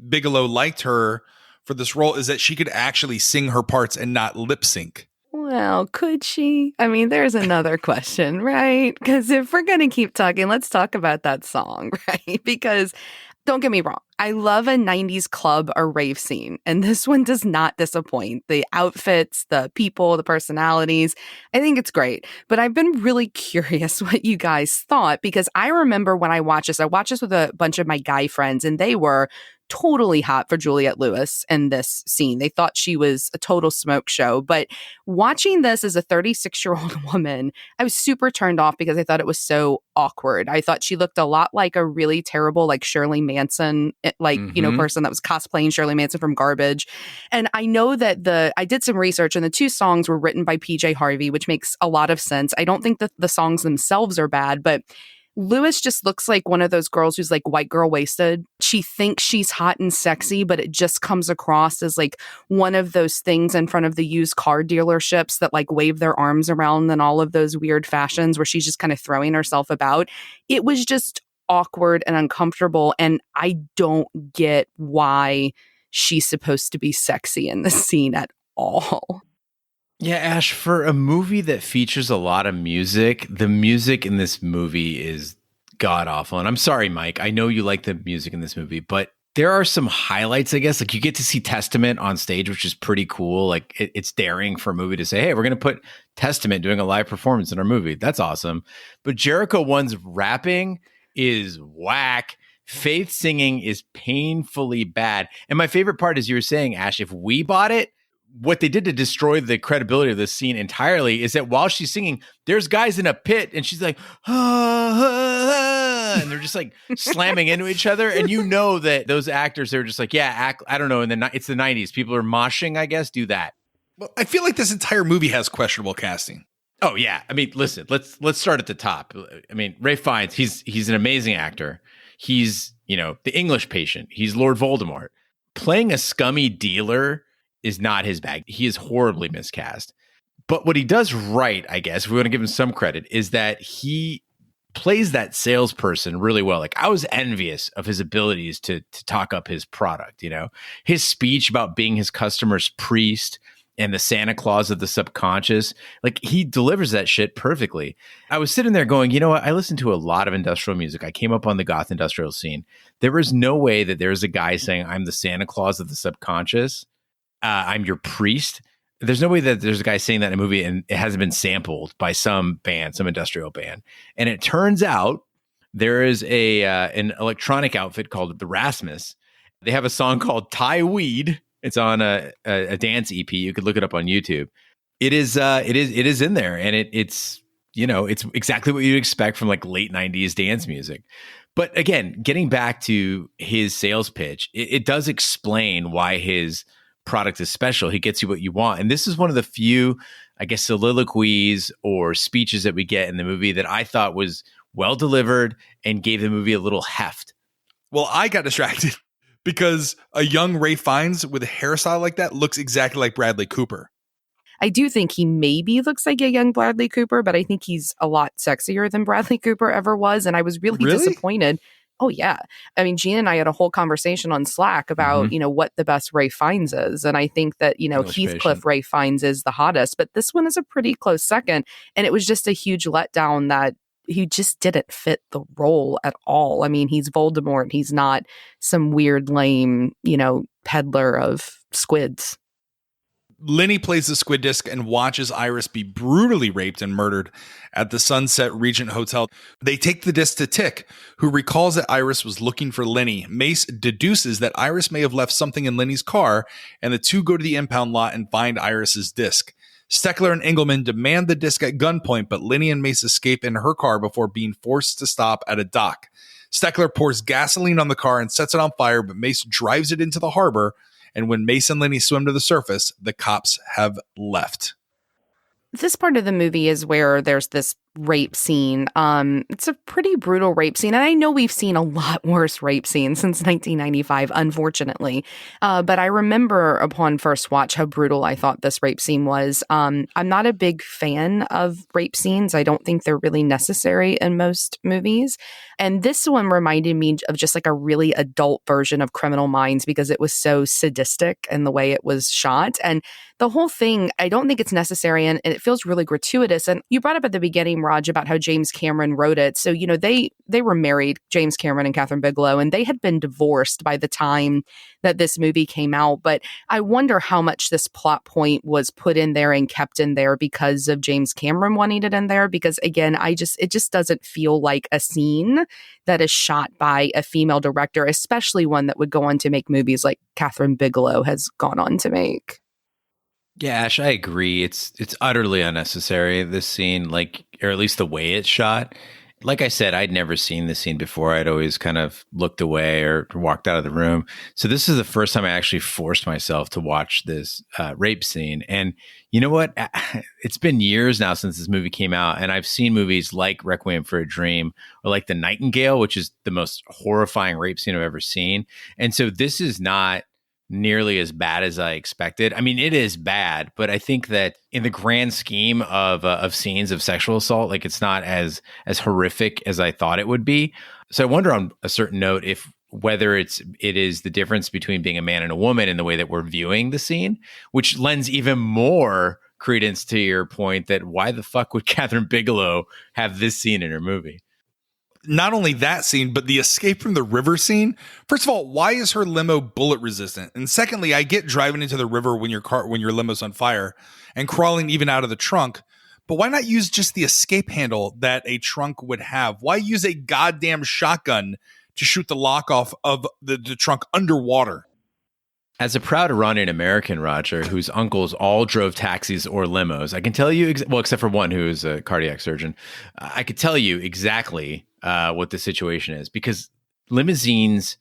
Bigelow liked her for this role is that she could actually sing her parts and not lip sync. Well, could she? I mean, there's another question, right? Because if we're going to keep talking, let's talk about that song, right? Because don't get me wrong, I love a 90s club or rave scene, and this one does not disappoint. The outfits, the people, the personalities, I think it's great. But I've been really curious what you guys thought, because I remember when I watched this with a bunch of my guy friends, and they were totally hot for Juliette Lewis in this scene. They thought she was a total smoke show. But watching this as a 36-year-old woman, I was super turned off because I thought it was so awkward. I thought she looked a lot like a really terrible, like Shirley Manson, person that was cosplaying Shirley Manson from Garbage. And I know that I did some research, and the two songs were written by PJ Harvey, which makes a lot of sense. I don't think that the songs themselves are bad, but Lewis just looks like one of those girls who's like white girl wasted. She thinks she's hot and sexy, but it just comes across as like one of those things in front of the used car dealerships that like wave their arms around in all of those weird fashions where she's just kind of throwing herself about. It was just awkward and uncomfortable. And I don't get why she's supposed to be sexy in this scene at all. Yeah, Ash, for a movie that features a lot of music, the music in this movie is god-awful. And I'm sorry, Mike, I know you like the music in this movie, but there are some highlights, I guess. Like, you get to see Testament on stage, which is pretty cool. Like, it's daring for a movie to say, hey, we're going to put Testament doing a live performance in our movie. That's awesome. But Jericho 1's rapping is whack. Faith singing is painfully bad. And my favorite part is you were saying, Ash, if we bought it, what they did to destroy the credibility of this scene entirely is that while she's singing, there's guys in a pit and she's like, and they're just like slamming into each other. And you know that those actors are just like, yeah, act, I don't know. And then it's the 90s. People are moshing, I guess, do that. Well, I feel like this entire movie has questionable casting. Oh, yeah. I mean, listen, let's start at the top. I mean, Ralph Fiennes, he's an amazing actor. He's, the English Patient. He's Lord Voldemort. Playing a scummy dealer is not his bag. He is horribly miscast. But what he does right, I guess, if we want to give him some credit, is that he plays that salesperson really well. Like, I was envious of his abilities to talk up his product, His speech about being his customer's priest and the Santa Claus of the subconscious. Like, he delivers that shit perfectly. I was sitting there going, you know what? I listened to a lot of industrial music. I came up on the goth industrial scene. There was no way that there's a guy saying, I'm the Santa Claus of the subconscious. I'm your priest. There's no way that there's a guy saying that in a movie and it hasn't been sampled by some band, some industrial band. And it turns out there is an electronic outfit called the Rasmus. They have a song called Thai Weed. It's on a dance EP. You could look it up on YouTube. It is in there, and it's exactly what you'd expect from like late 90s dance music. But again, getting back to his sales pitch, it does explain why his product is special. He gets you what you want. And this is one of the few, I guess, soliloquies or speeches that we get in the movie that I thought was well delivered and gave the movie a little heft. Well, I got distracted because a young Ralph Fiennes with a hairstyle like that looks exactly like Bradley Cooper. I do think he maybe looks like a young Bradley Cooper, but I think he's a lot sexier than Bradley Cooper ever was. And I was really disappointed. Oh, yeah. I mean, Gina and I had a whole conversation on Slack about, what the best Ralph Fiennes is. And I think that, Heathcliff Ralph Fiennes is the hottest, but this one is a pretty close second. And it was just a huge letdown that he just didn't fit the role at all. I mean, he's Voldemort. He's not some weird, lame, peddler of squids. Lenny plays the squid disc and watches Iris be brutally raped and murdered at the Sunset Regent Hotel. They take the disc to Tick, who recalls that Iris was looking for Lenny. Mace deduces that Iris may have left something in Lenny's car, and the two go to the impound lot and find Iris's disc. Steckler and Engelman demand the disc at gunpoint, but Lenny and Mace escape in her car before being forced to stop at a dock. Steckler pours gasoline on the car and sets it on fire, but Mace drives it into the harbor. And when Mace and Lenny swim to the surface, the cops have left. This part of the movie is where there's this rape scene. It's a pretty brutal rape scene. And I know we've seen a lot worse rape scenes since 1995, unfortunately. But I remember upon first watch how brutal I thought this rape scene was. I'm not a big fan of rape scenes. I don't think they're really necessary in most movies. And this one reminded me of just like a really adult version of Criminal Minds because it was so sadistic in the way it was shot. And the whole thing, I don't think it's necessary, and it feels really gratuitous. And you brought up at the beginning, Raj, about how James Cameron wrote it. So, you know, they were married, James Cameron and Kathryn Bigelow, and they had been divorced by the time that this movie came out. But I wonder how much this plot point was put in there and kept in there because of James Cameron wanting it in there. Because again, it just doesn't feel like a scene that is shot by a female director, especially one that would go on to make movies like Kathryn Bigelow has gone on to make. Yeah, Ash, I agree. It's utterly unnecessary, this scene, like, or at least the way it's shot. Like I said, I'd never seen this scene before. I'd always kind of looked away or walked out of the room. So this is the first time I actually forced myself to watch this rape scene. And you know what? It's been years now since this movie came out, and I've seen movies like Requiem for a Dream or like The Nightingale, which is the most horrifying rape scene I've ever seen. And so this is not nearly as bad as I expected. I mean, it is bad, but I think that in the grand scheme of scenes of sexual assault, like it's not as horrific as I thought it would be. So I wonder on a certain note if whether it is the difference between being a man and a woman in the way that we're viewing the scene, which lends even more credence to your point that why the fuck would Kathryn Bigelow have this scene in her movie? Not only that scene, but the escape from the river scene. First of all, why is her limo bullet resistant? And secondly, I get driving into the river when your limo's on fire and crawling even out of the trunk. But why not use just the escape handle that a trunk would have? Why use a goddamn shotgun to shoot the lock off of the trunk underwater? As a proud Iranian American, Roger, whose uncles all drove taxis or limos, I can tell you, well, except for one who is a cardiac surgeon, I could tell you exactly what the situation is, because limousines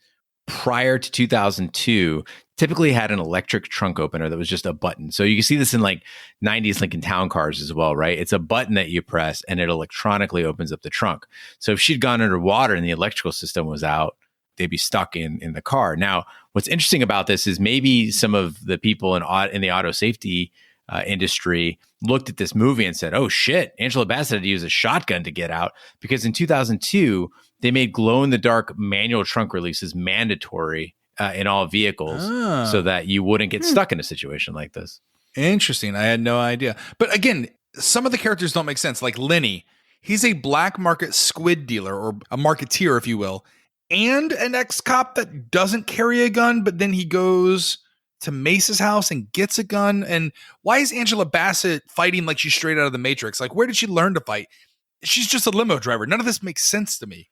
prior to 2002 typically had an electric trunk opener that was just a button. So you can see this in like 90s Lincoln Town cars as well, right? It's a button that you press and it electronically opens up the trunk. So if she'd gone underwater and the electrical system was out, they'd be stuck in the car. Now, what's interesting about this is maybe some of the people in the auto safety industry looked at this movie and said, oh shit, Angela Bassett had to use a shotgun to get out, because in 2002, they made glow-in-the-dark manual trunk releases mandatory in all vehicles so that you wouldn't get stuck in a situation like this. Interesting. I had no idea. But again, some of the characters don't make sense. Like Lenny, he's a black market squid dealer, or a marketeer, if you will, and an ex-cop that doesn't carry a gun, but then he goes to Mace's house and gets a gun. And why is Angela Bassett fighting like she's straight out of the Matrix? Like, where did she learn to fight? She's just a limo driver. None of this makes sense to me.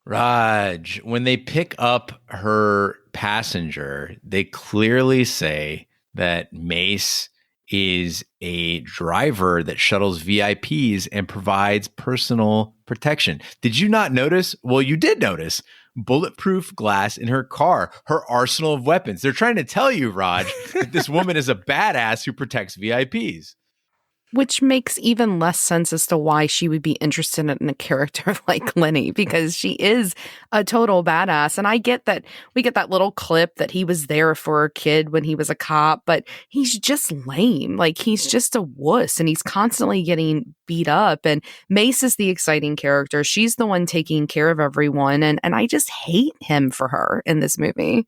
Raj, when they pick up her passenger, they clearly say that Mace is a driver that shuttles VIPs and provides personal protection. Did you not notice? Well, you did notice bulletproof glass in her car, her arsenal of weapons. They're trying to tell you, Raj, that this woman is a badass who protects VIPs. Which makes even less sense as to why she would be interested in a character like Lenny, because she is a total badass. And I get that we get that little clip that he was there for a kid when he was a cop, but he's just lame. Like, he's just a wuss, and he's constantly getting beat up. And Mace is the exciting character. She's the one taking care of everyone. And I just hate him for her in this movie.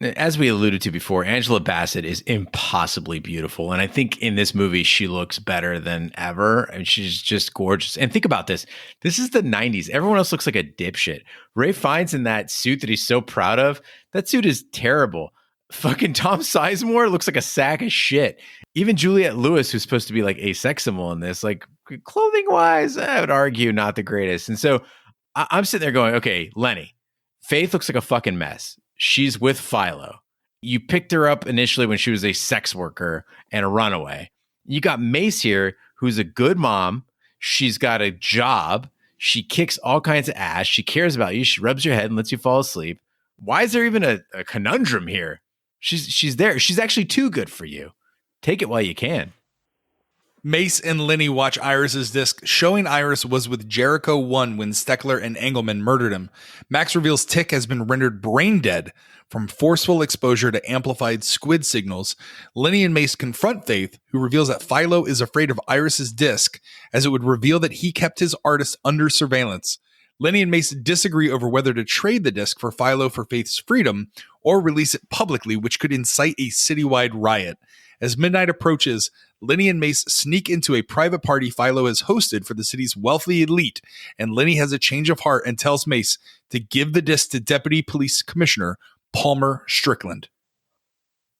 As we alluded to before, Angela Bassett is impossibly beautiful. And I think in this movie, she looks better than ever. And she's just gorgeous. And think about this. This is the 90s. Everyone else looks like a dipshit. Ralph Fiennes in that suit that he's so proud of, that suit is terrible. Fucking Tom Sizemore looks like a sack of shit. Even Juliette Lewis, who's supposed to be like a sex symbol in this, like clothing wise, I would argue not the greatest. And so I'm sitting there going, okay, Lenny, Faith looks like a fucking mess. She's with Philo. You picked her up initially when she was a sex worker and a runaway. You got Mace here, who's a good mom. She's got a job. She kicks all kinds of ass. She cares about you. She rubs your head and lets you fall asleep. Why is there even a conundrum here? She's there. She's actually too good for you. Take it while you can. Mace and Lenny watch Iris's disc, showing Iris was with Jericho 1 when Steckler and Engelman murdered him. Max reveals Tick has been rendered brain dead from forceful exposure to amplified squid signals. Lenny and Mace confront Faith, who reveals that Philo is afraid of Iris's disc, as it would reveal that he kept his artist under surveillance. Lenny and Mace disagree over whether to trade the disc for Philo for Faith's freedom or release it publicly, which could incite a citywide riot. As midnight approaches, Lenny and Mace sneak into a private party Philo has hosted for the city's wealthy elite, and Lenny has a change of heart and tells Mace to give the disc to Deputy Police Commissioner Palmer Strickland.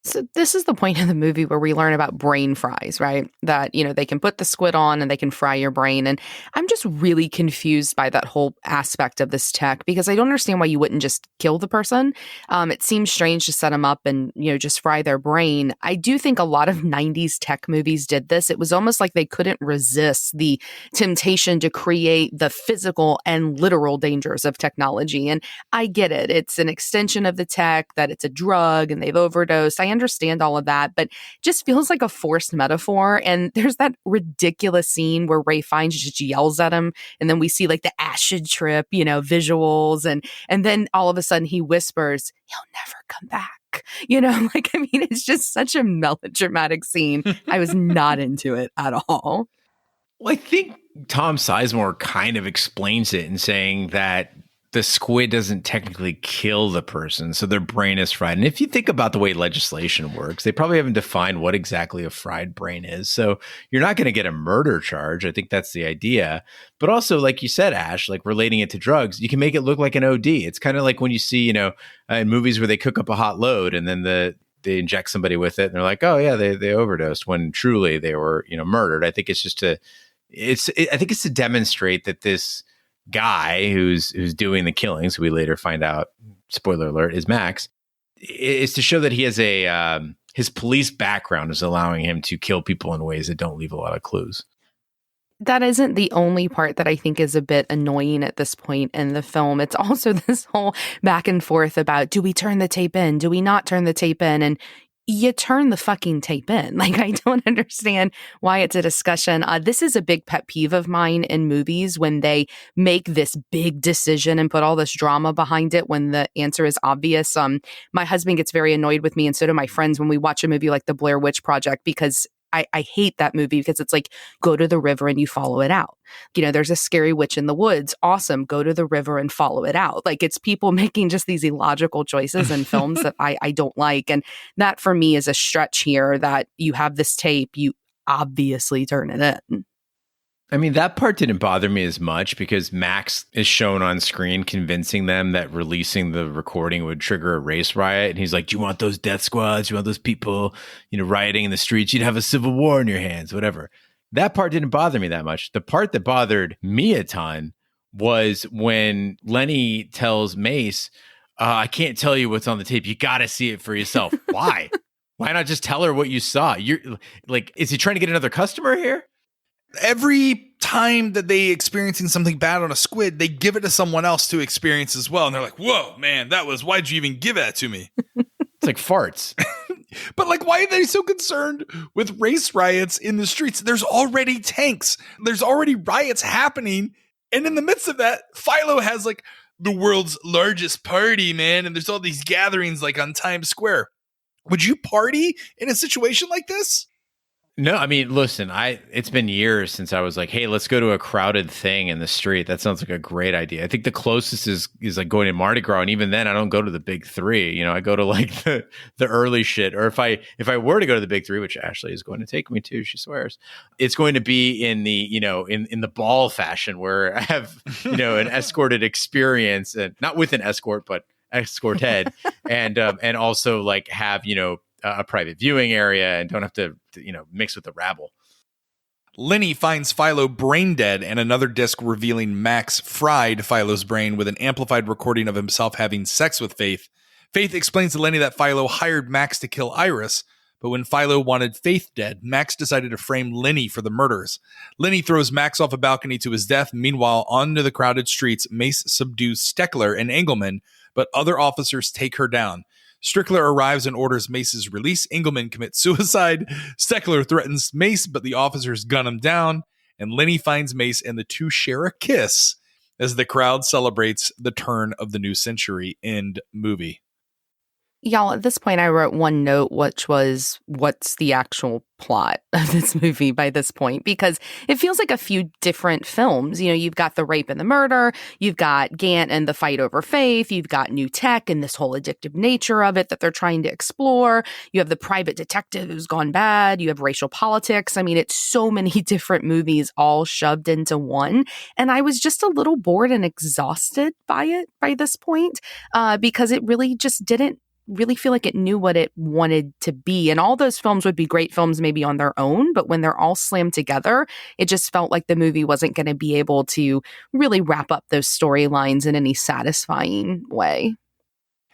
So this is the point of the movie where we learn about brain fries, right? That, they can put the squid on and they can fry your brain. And I'm just really confused by that whole aspect of this tech because I don't understand why you wouldn't just kill the person. It seems strange to set them up and, just fry their brain. I do think a lot of 90s tech movies did this. It was almost like they couldn't resist the temptation to create the physical and literal dangers of technology. And I get it. It's an extension of the tech, that it's a drug and they've overdosed. I understand all of that, but just feels like a forced metaphor. And there's that ridiculous scene where Ray Fiennes just yells at him. And then we see like the acid trip, visuals. And then all of a sudden he whispers, "He'll never come back." It's just such a melodramatic scene. I was not into it at all. Well, I think Tom Sizemore kind of explains it in saying that the squid doesn't technically kill the person, so their brain is fried. And if you think about the way legislation works, they probably haven't defined what exactly a fried brain is. So you're not going to get a murder charge. I think that's the idea. But also, like you said, Ash, like relating it to drugs, you can make it look like an OD. It's kind of like when you see, in movies where they cook up a hot load and then they inject somebody with it and they're like, oh yeah, they overdosed when truly they were, murdered. I think it's just I think it's to demonstrate that this guy who's doing the killings, who we later find out, spoiler alert, is Max, is to show that he has his police background is allowing him to kill people in ways that don't leave a lot of clues. That isn't the only part that I think is a bit annoying at this point in the film. It's also this whole back and forth about, do we turn the tape in? Do we not turn the tape in? And you turn the fucking tape in. I don't understand why it's a discussion. This is a big pet peeve of mine in movies when they make this big decision and put all this drama behind it when the answer is obvious. My husband gets very annoyed with me, and so do my friends, when we watch a movie like The Blair Witch Project, because I hate that movie because it's like, go to the river and you follow it out. There's a scary witch in the woods. Awesome. Go to the river and follow it out. It's people making just these illogical choices in films that I don't like. And that for me is a stretch here, that you have this tape, you obviously turn it in. I mean, that part didn't bother me as much because Max is shown on screen convincing them that releasing the recording would trigger a race riot. And he's like, do you want those death squads? You want those people, rioting in the streets? You'd have a civil war in your hands, whatever. That part didn't bother me that much. The part that bothered me a ton was when Lenny tells Mace, I can't tell you what's on the tape. You got to see it for yourself. Why? Why not just tell her what you saw? You're like, is he trying to get another customer here? Every time that they experiencing something bad on a squid, they give it to someone else to experience as well. And they're like, whoa, man, why'd you even give that to me? It's like farts. But why are they so concerned with race riots in the streets? There's already tanks. There's already riots happening. And in the midst of that, Philo has the world's largest party, man. And there's all these gatherings on Times Square. Would you party in a situation like this? No, I mean, listen, it's been years since I was like, hey, let's go to a crowded thing in the street. That sounds like a great idea. I think the closest is like going to Mardi Gras. And even then, I don't go to the big three. I go to the early shit. Or if I were to go to the big three, which Ashley is going to take me to, she swears, it's going to be in the, in the ball fashion where I have, an escorted experience, and not with an escort, but escorted and also like have, a private viewing area and don't have to, mix with the rabble. Lenny finds Philo brain dead and another disc revealing Max fried Philo's brain with an amplified recording of himself having sex with Faith. Faith explains to Lenny that Philo hired Max to kill Iris, but when Philo wanted Faith dead, Max decided to frame Lenny for the murders. Lenny throws Max off a balcony to his death. Meanwhile, onto the crowded streets, Mace subdues Steckler and Engelman, but other officers take her down. Strickler arrives and orders Mace's release. Engelman commits suicide. Steckler threatens Mace, but the officers gun him down. And Lenny finds Mace, and the two share a kiss as the crowd celebrates the turn of the new century. End movie. Y'all, at this point, I wrote one note, which was, what's the actual plot of this movie by this point? Because it feels like a few different films. You've got the rape and the murder. You've got Gant and the fight over Faith. You've got new tech and this whole addictive nature of it that they're trying to explore. You have the private detective who's gone bad. You have racial politics. I mean, it's so many different movies all shoved into one. And I was just a little bored and exhausted by it by this point because it really just didn't really feel like it knew what it wanted to be. And all those films would be great films maybe on their own, but when they're all slammed together, it just felt like the movie wasn't going to be able to really wrap up those storylines in any satisfying way.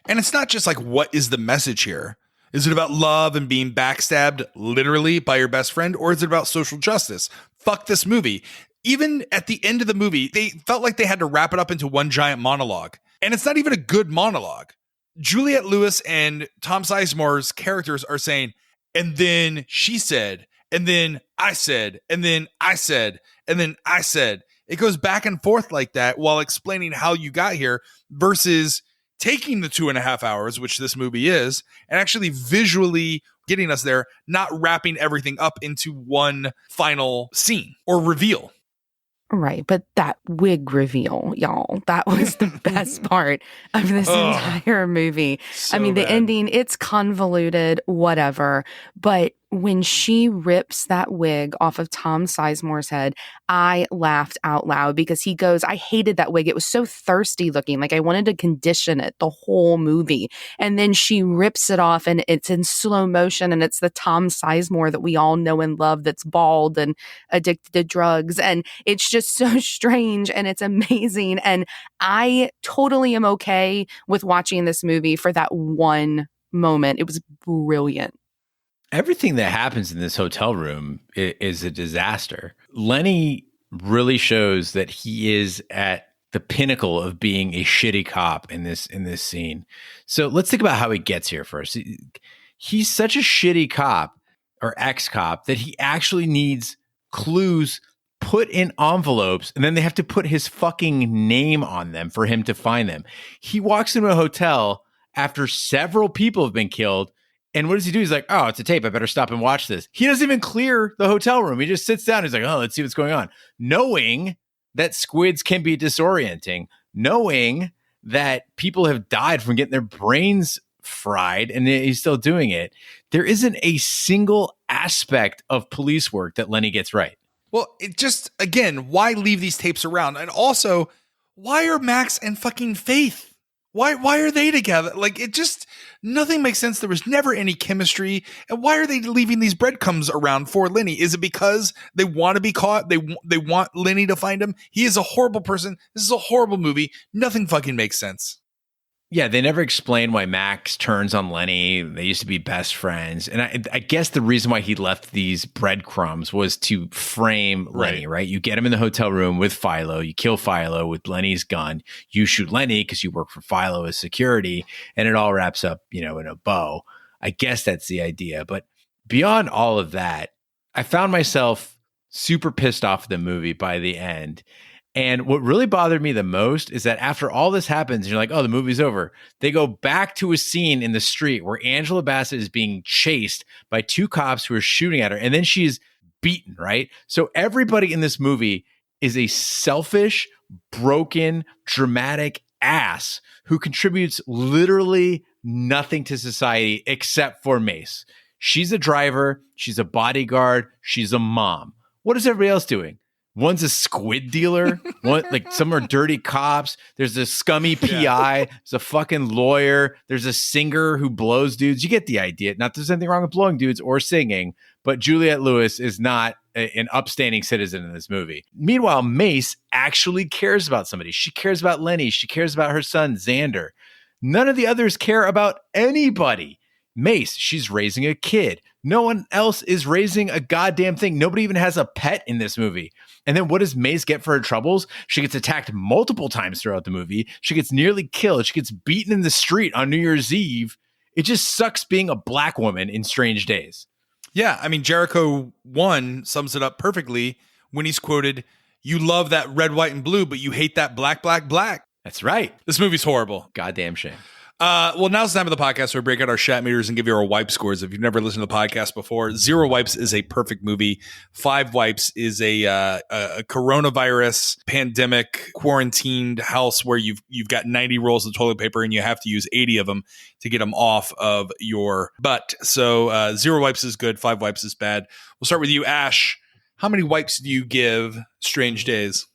And it's not just like, what is the message here? Is it about love and being backstabbed literally by your best friend? Or is it about social justice? Fuck this movie. Even at the end of the movie, they felt like they had to wrap it up into one giant monologue. And it's not even a good monologue. Juliette Lewis and Tom Sizemore's characters are saying, and then she said, and then I said, and then I said, and then I said. It goes back and forth like that while explaining how you got here versus taking the 2.5 hours, which this movie is, and actually visually getting us there, not wrapping everything up into one final scene or reveal. Right, but that wig reveal, y'all, that was the best part of this entire movie. So I mean, the bad. ending, it's convoluted, whatever, but when she rips that wig off of Tom Sizemore's head, I laughed out loud because he goes, I hated that wig. It was so thirsty looking. Like I wanted to condition it the whole movie. And then she rips it off and it's in slow motion. And it's the Tom Sizemore that we all know and love that's bald and addicted to drugs. And it's just so strange and it's amazing. And I totally am okay with watching this movie for that one moment. It was brilliant. Everything that happens in this hotel room is a disaster. Lenny really shows that he is at the pinnacle of being a shitty cop in this scene. So let's think about how he gets here first. He's such a shitty cop or ex-cop that he actually needs clues put in envelopes, and then they have to put his fucking name on them for him to find them. He walks into a hotel after several people have been killed. And what does he do? He's like, oh, it's a tape. I better stop and watch this. He doesn't even clear the hotel room. He just sits down. He's like, oh, let's see what's going on. Knowing that squids can be disorienting, knowing that people have died from getting their brains fried, and he's still doing it. There isn't a single aspect of police work that Lenny gets right. Well, it just, again, why leave these tapes around? And also, why are Max and fucking Faith? Why are they together? Like, it just, nothing makes sense. There was never any chemistry. And why are they leaving these breadcrumbs around for Lenny? Is it because they want to be caught? They want Lenny to find him? He is a horrible person. This is a horrible movie. Nothing fucking makes sense. Yeah, they never explain why Max turns on Lenny. They used to be best friends. And I guess the reason why he left these breadcrumbs was to frame Lenny, right? You get him in the hotel room with Philo. You kill Philo with Lenny's gun. You shoot Lenny because you work for Philo as security. And it all wraps up, in a bow. I guess that's the idea. But beyond all of that, I found myself super pissed off at the movie by the end. And what really bothered me the most is that after all this happens, you're like, oh, the movie's over. They go back to a scene in the street where Angela Bassett is being chased by two cops who are shooting at her. And then she's beaten, right? So everybody in this movie is a selfish, broken, dramatic ass who contributes literally nothing to society except for Mace. She's a driver. She's a bodyguard. She's a mom. What is everybody else doing? One's a squid dealer. One, like, some are dirty cops. There's a scummy PI. There's a fucking lawyer. There's a singer who blows dudes. You get the idea. Not that there's anything wrong with blowing dudes or singing, but Juliette Lewis is not an upstanding citizen in this movie. Meanwhile, Mace actually cares about somebody. She cares about Lenny. She cares about her son, Xander. None of the others care about anybody. Mace, she's raising a kid. No one else is raising a goddamn thing. Nobody even has a pet in this movie. And then what does Mace get for her troubles? She gets attacked multiple times throughout the movie. She gets nearly killed. She gets beaten in the street on New Year's Eve. It just sucks being a black woman in Strange Days. Yeah, I mean, Jericho 1 sums it up perfectly when he's quoted, "You love that red, white, and blue, but you hate that black, black, black." That's right. This movie's horrible. Goddamn shame. Well, now's the time of the podcast where we break out our Shat meters and give you our wipe scores. If you've never listened to the podcast before, 0 wipes is a perfect movie. 5 wipes is a coronavirus pandemic quarantined house where you've got 90 rolls of toilet paper and you have to use 80 of them to get them off of your butt. So 0 wipes is good. 5 wipes is bad. We'll start with you, Ash. How many wipes do you give Strange Days?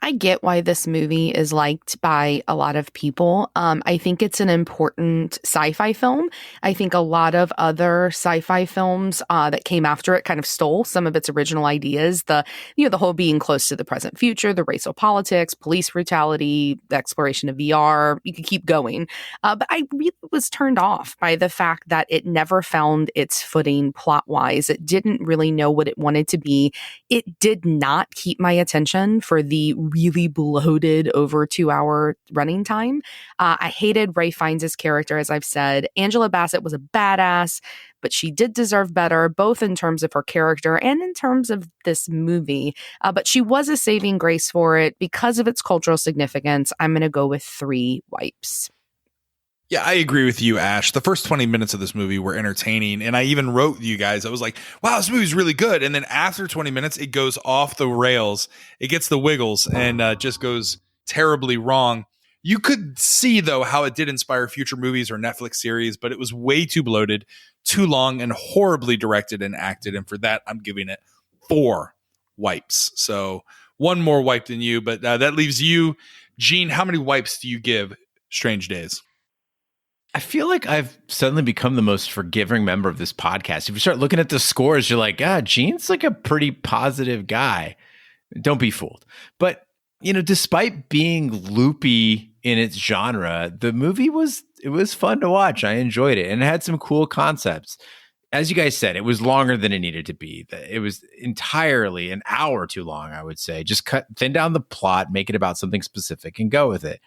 I get why this movie is liked by a lot of people. I think it's an important sci-fi film. I think a lot of other sci-fi films that came after it kind of stole some of its original ideas. The whole being close to the present future, the racial politics, police brutality, the exploration of VR. You could keep going. But I really was turned off by the fact that it never found its footing plot-wise. It didn't really know what it wanted to be. It did not keep my attention for the really bloated over 2-hour running time. I hated Ralph Fiennes' character, as I've said. Angela Bassett was a badass, but she did deserve better, both in terms of her character and in terms of this movie. But she was a saving grace for it because of its cultural significance. I'm going to go with 3 wipes. Yeah, I agree with you, Ash. The first 20 minutes of this movie were entertaining. And I even wrote you guys, I was like, wow, this movie's really good. And then after 20 minutes, it goes off the rails. It gets the wiggles and just goes terribly wrong. You could see, though, how it did inspire future movies or Netflix series, but it was way too bloated, too long, and horribly directed and acted. And for that, I'm giving it 4 wipes. So 1 more wipe than you, but that leaves you. Gene, how many wipes do you give Strange Days? I feel like I've suddenly become the most forgiving member of this podcast. If you start looking at the scores, you're like, Gene's like a pretty positive guy. Don't be fooled. But, despite being loopy in its genre, the movie was fun to watch. I enjoyed it. And it had some cool concepts. As you guys said, it was longer than it needed to be. It was entirely an hour too long, I would say. Just thin down the plot, make it about something specific, and go with it.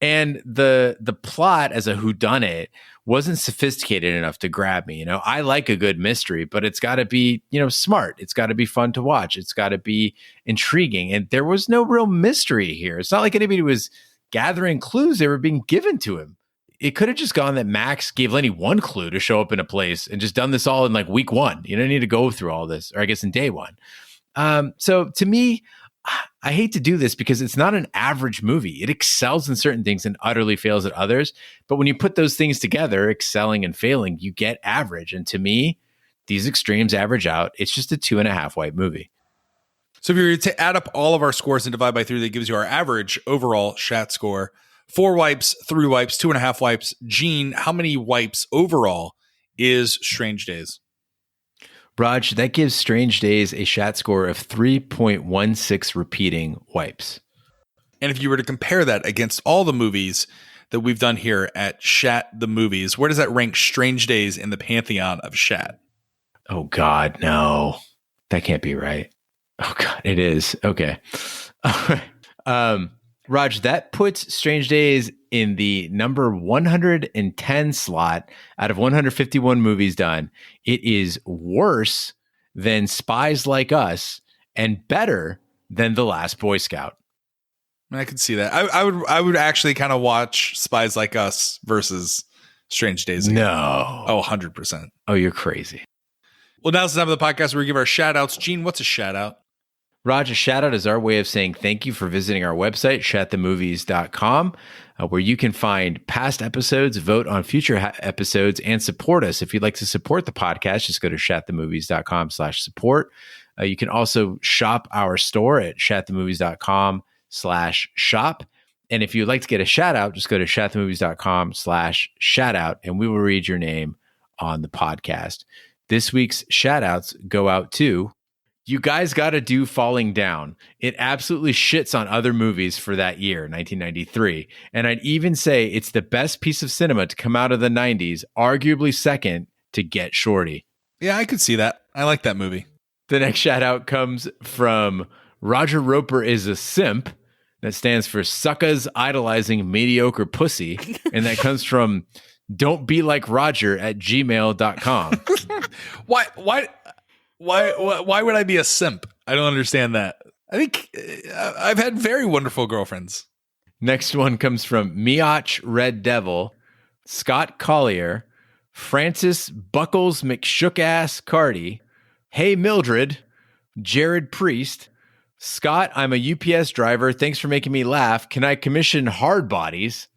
And the plot as a whodunit wasn't sophisticated enough to grab me. I like a good mystery, but it's got to be, smart. It's got to be fun to watch. It's got to be intriguing. And there was no real mystery here. It's not like anybody was gathering clues. They were being given to him. It could have just gone that Max gave Lenny 1 clue to show up in a place and just done this all in like week 1. You don't need to go through all this, or I guess in day 1. So to me, I hate to do this because it's not an average movie. It excels in certain things and utterly fails at others. But when you put those things together, excelling and failing, you get average. And to me, these extremes average out. It's just a 2.5 wipe movie. So if you were to add up all of our scores and divide by 3, that gives you our average overall Shat score. 4 wipes, 3 wipes, 2.5 wipes. Gene, how many wipes overall is Strange Days? Raj, that gives Strange Days a Shat score of 3.16 repeating wipes. And if you were to compare that against all the movies that we've done here at Shat the Movies, where does that rank Strange Days in the pantheon of Shat? Oh, God, no. That can't be right. Oh, God, it is. Okay. All right. Raj, that puts Strange Days in the number 110 slot out of 151 movies done. It is worse than Spies Like Us and better than The Last Boy Scout. I could see that. I would actually kind of watch Spies Like Us versus Strange Days again. No. Oh, 100%. Oh, you're crazy. Well, now's the time of the podcast where we give our shout outs. Gene, what's a shout out? Raj, a shout out is our way of saying thank you for visiting our website, shatthemovies.com, where you can find past episodes, vote on future episodes, and support us. If you'd like to support the podcast, just go to shatthemovies.com/support. You can also shop our store at shatthemovies.com/shop. And if you'd like to get a shout out, just go to shatthemovies.com/shout out, and we will read your name on the podcast. This week's shout outs go out to You Guys Gotta Do Falling Down. It absolutely shits on other movies for that year, 1993. And I'd even say it's the best piece of cinema to come out of the 90s, arguably second to Get Shorty. Yeah, I could see that. I like that movie. The next shout out comes from Roger Roper is a Simp. That stands for Suckas Idolizing Mediocre Pussy. And that comes from Don't Be Like Roger at gmail.com. Why would I be a simp? I don't understand that. I think I've had very wonderful girlfriends. Next one comes from Miach Red Devil, Scott Collier, Francis Buckles McShookass Carty, Hey Mildred, Jared Priest, Scott, I'm a UPS driver. Thanks for making me laugh. Can I commission Hard Bodies?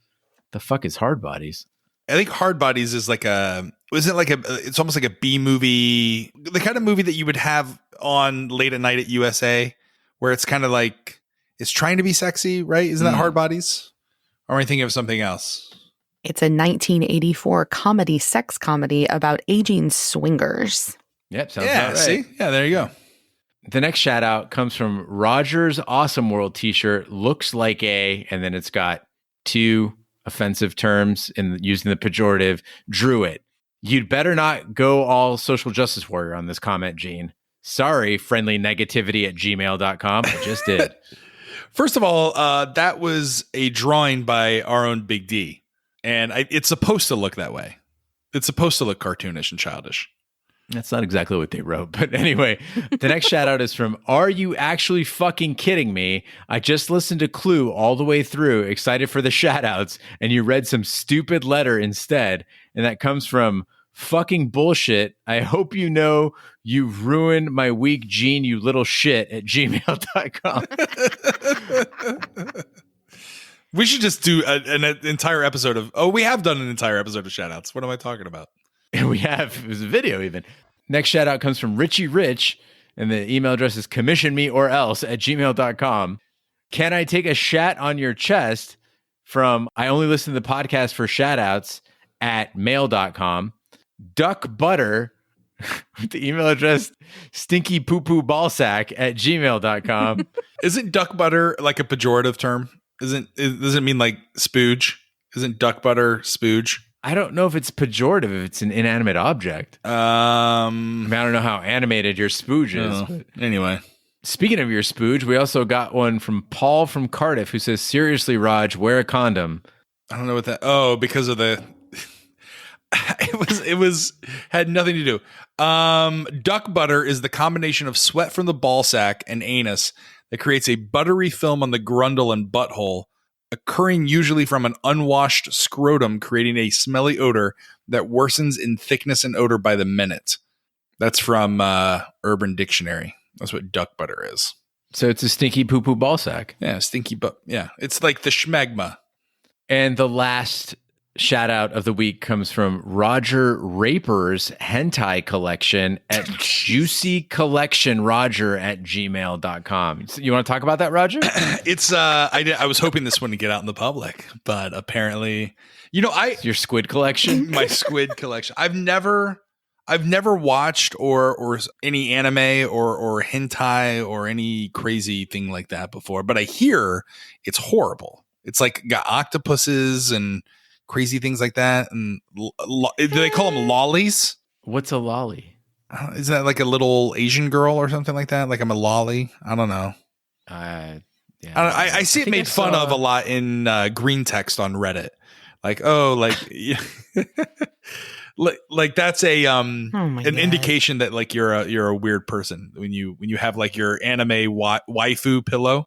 The fuck is Hard Bodies? I think Hard Bodies is like it's almost like a B movie, the kind of movie that you would have on late at night at USA, where it's kind of like, it's trying to be sexy, right? Isn't that Hard Bodies? Or am I thinking of something else? It's a 1984 sex comedy about aging swingers. Yep, sounds about right. See? Yeah, there you go. The next shout out comes from Roger's Awesome World t-shirt, looks like a, and then it's got two offensive terms in using the pejorative, drew it. You'd better not go all social justice warrior on this comment, Gene. Sorry, friendly negativity at gmail.com. I just did. First of all, that was a drawing by our own Big D. And it's supposed to look that way. It's supposed to look cartoonish and childish. That's not exactly what they wrote. But anyway, the next shout out is from Are You Actually Fucking Kidding Me? I just listened to Clue all the way through, excited for the shout outs, and you read some stupid letter instead. And that comes from Fucking Bullshit. I hope you know you've ruined my week, Gene, you little shit at gmail.com. We should just do an entire episode of, we have done an entire episode of shout outs. What am I talking about? And we have, it was a video even. Next shout out comes from Richie Rich, and the email address is commissionmeorelse at gmail.com. Can I take a shat on your chest from I only listen to the podcast for shout outs at mail.com. Duck Butter with the email address stinky poo poo ballsack at gmail.com. Isn't duck butter like a pejorative term? Does it mean like spooge? Isn't duck butter spooge? I don't know if it's pejorative, if it's an inanimate object. I don't know how animated your spooge is. Anyway. Speaking of your spooge, we also got one from Paul from Cardiff who says, seriously, Raj, wear a condom. I don't know what that... Oh, because of the... It was had nothing to do. Duck butter is the combination of sweat from the ball sack and anus that creates a buttery film on the grundle and butthole, occurring usually from an unwashed scrotum, creating a smelly odor that worsens in thickness and odor by the minute. That's from Urban Dictionary. That's what duck butter is. So it's a stinky poo-poo ball sack. Yeah, stinky butt. Yeah, it's like the schmegma. And the last shout out of the week comes from Roger Raper's hentai collection at juicycollectionroger at gmail.com. You want to talk about that, Roger? It's I was hoping this wouldn't get out in the public, but apparently, it's your squid collection. My squid collection. I've never watched or any anime or hentai or any crazy thing like that before, but I hear it's horrible. It's like got octopuses and crazy things like that. And do they call them lollies? What's a lolly? Is that like a little Asian girl or something like that? Like I'm a lolly? I don't know. Yeah, I see it made fun of a lot in green text on Reddit. Like, like that's a an indication that like you're a weird person when you have like your anime waifu pillow.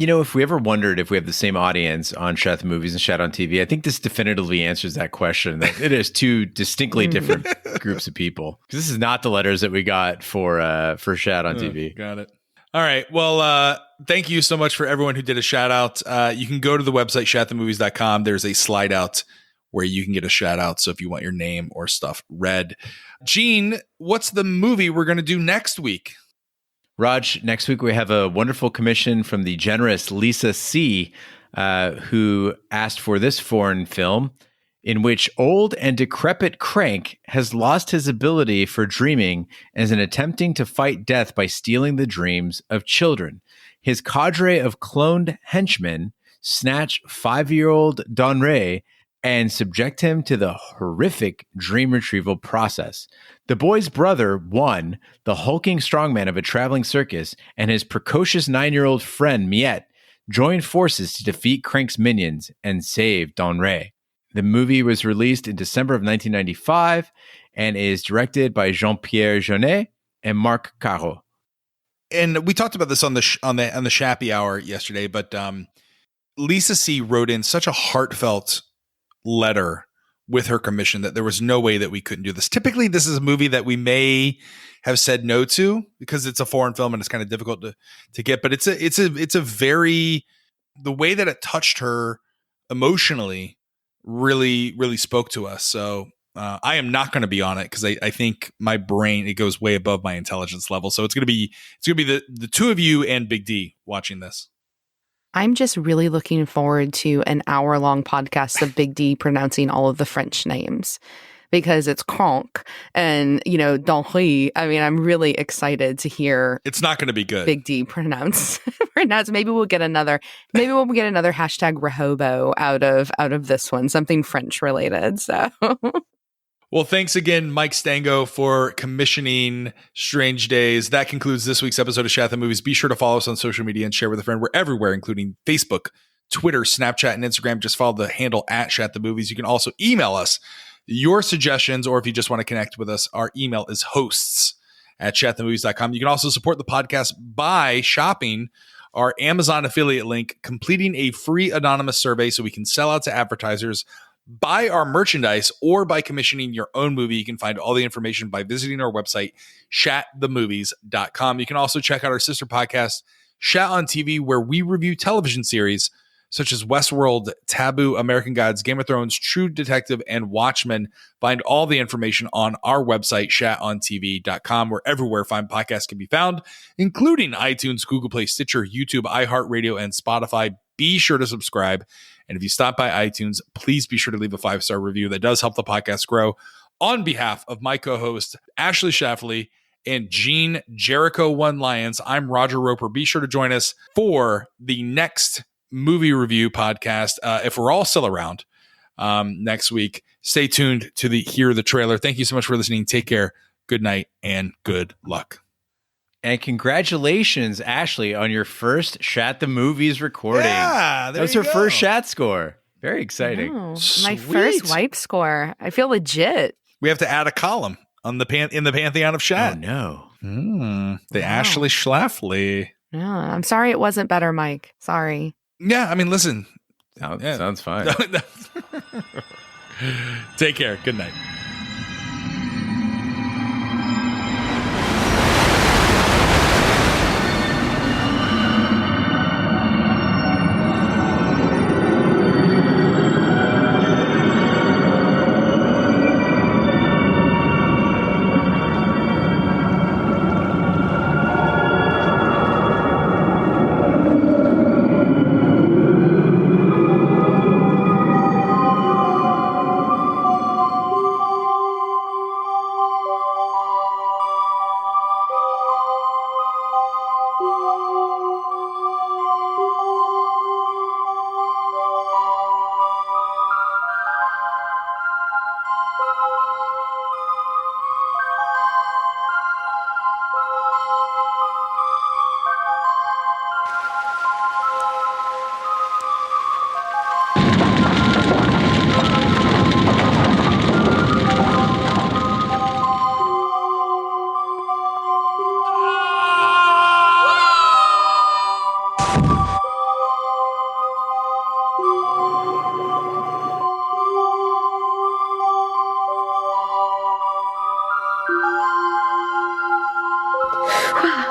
If we ever wondered if we have the same audience on Shat the Movies and Shat on TV, I think this definitively answers that question. That it is two distinctly different groups of people. Because this is not the letters that we got for Shat on TV. Got it. All right. Well, thank you so much for everyone who did a shout out. You can go to the website shatthemovies.com. There's a slide out where you can get a shout out. So if you want your name or stuff read. Gene, what's the movie we're going to do next week? Raj, next week we have a wonderful commission from the generous Lisa C., who asked for this foreign film in which old and decrepit Crank has lost his ability for dreaming and is attempting to fight death by stealing the dreams of children. His cadre of cloned henchmen snatch 5-year-old Donray and subject him to the horrific dream retrieval process. The boy's brother, One, the hulking strongman of a traveling circus, and his precocious 9-year-old friend, Miette, join forces to defeat Crank's minions and save Donray. The movie was released in December of 1995 and is directed by Jean-Pierre Jeunet and Marc Caro. And we talked about this on the Shappy Hour yesterday, but Lisa C. wrote in such a heartfelt letter with her commission that there was no way that we couldn't do this. Typically, this is a movie that we may have said no to because it's a foreign film and it's kind of difficult to get. But it's a very, the way that it touched her emotionally really, really spoke to us. So I am not going to be on it because I think my brain, it goes way above my intelligence level. So it's going to be the two of you and Big D watching this. I'm just really looking forward to an hour-long podcast of Big D pronouncing all of the French names because it's Crank and, Donry. I mean, I'm really excited to hear. It's not going to be good. Big D pronounce. Maybe we'll get another hashtag Rehobo out of this one, something French related. So. Well, thanks again, Mike Stango, for commissioning Strange Days. That concludes this week's episode of Shat the Movies. Be sure to follow us on social media and share with a friend. We're everywhere, including Facebook, Twitter, Snapchat, and Instagram. Just follow the handle at Shat the Movies. You can also email us your suggestions, or if you just want to connect with us, our email is hosts@shatthemovies.com. You can also support the podcast by shopping our Amazon affiliate link, completing a free anonymous survey so we can sell out to advertisers, buy our merchandise, or by commissioning your own movie. You can find all the information by visiting our website, shatthemovies.com. You can also check out our sister podcast, Shat on TV, where we review television series such as Westworld, Taboo, American Gods, Game of Thrones, True Detective, and Watchmen. Find all the information on our website, shatontv.com, where everywhere fine podcasts can be found, including iTunes, Google Play, Stitcher, YouTube, iHeartRadio, and Spotify. Be sure to subscribe. And if you stop by iTunes, please be sure to leave a 5-star review. That does help the podcast grow. On behalf of my co-host, Ashley Shafley, and Gene Jericho One Lions, I'm Roger Roper. Be sure to join us for the next movie review podcast, if we're all still around next week. Stay tuned to hear the trailer. Thank you so much for listening. Take care. Good night and good luck. And congratulations, Ashley, on your first Shat the Movies recording. Yeah, that was her first Shat score. Very exciting. Oh, my first wipe score. I feel legit. We have to add a column on in the pantheon of Shat. Oh no, the Ashley Schlafly. Yeah, I'm sorry it wasn't better, Mike. Sorry. Yeah, I mean, listen. Sounds fine. Take care. Good night. Wow.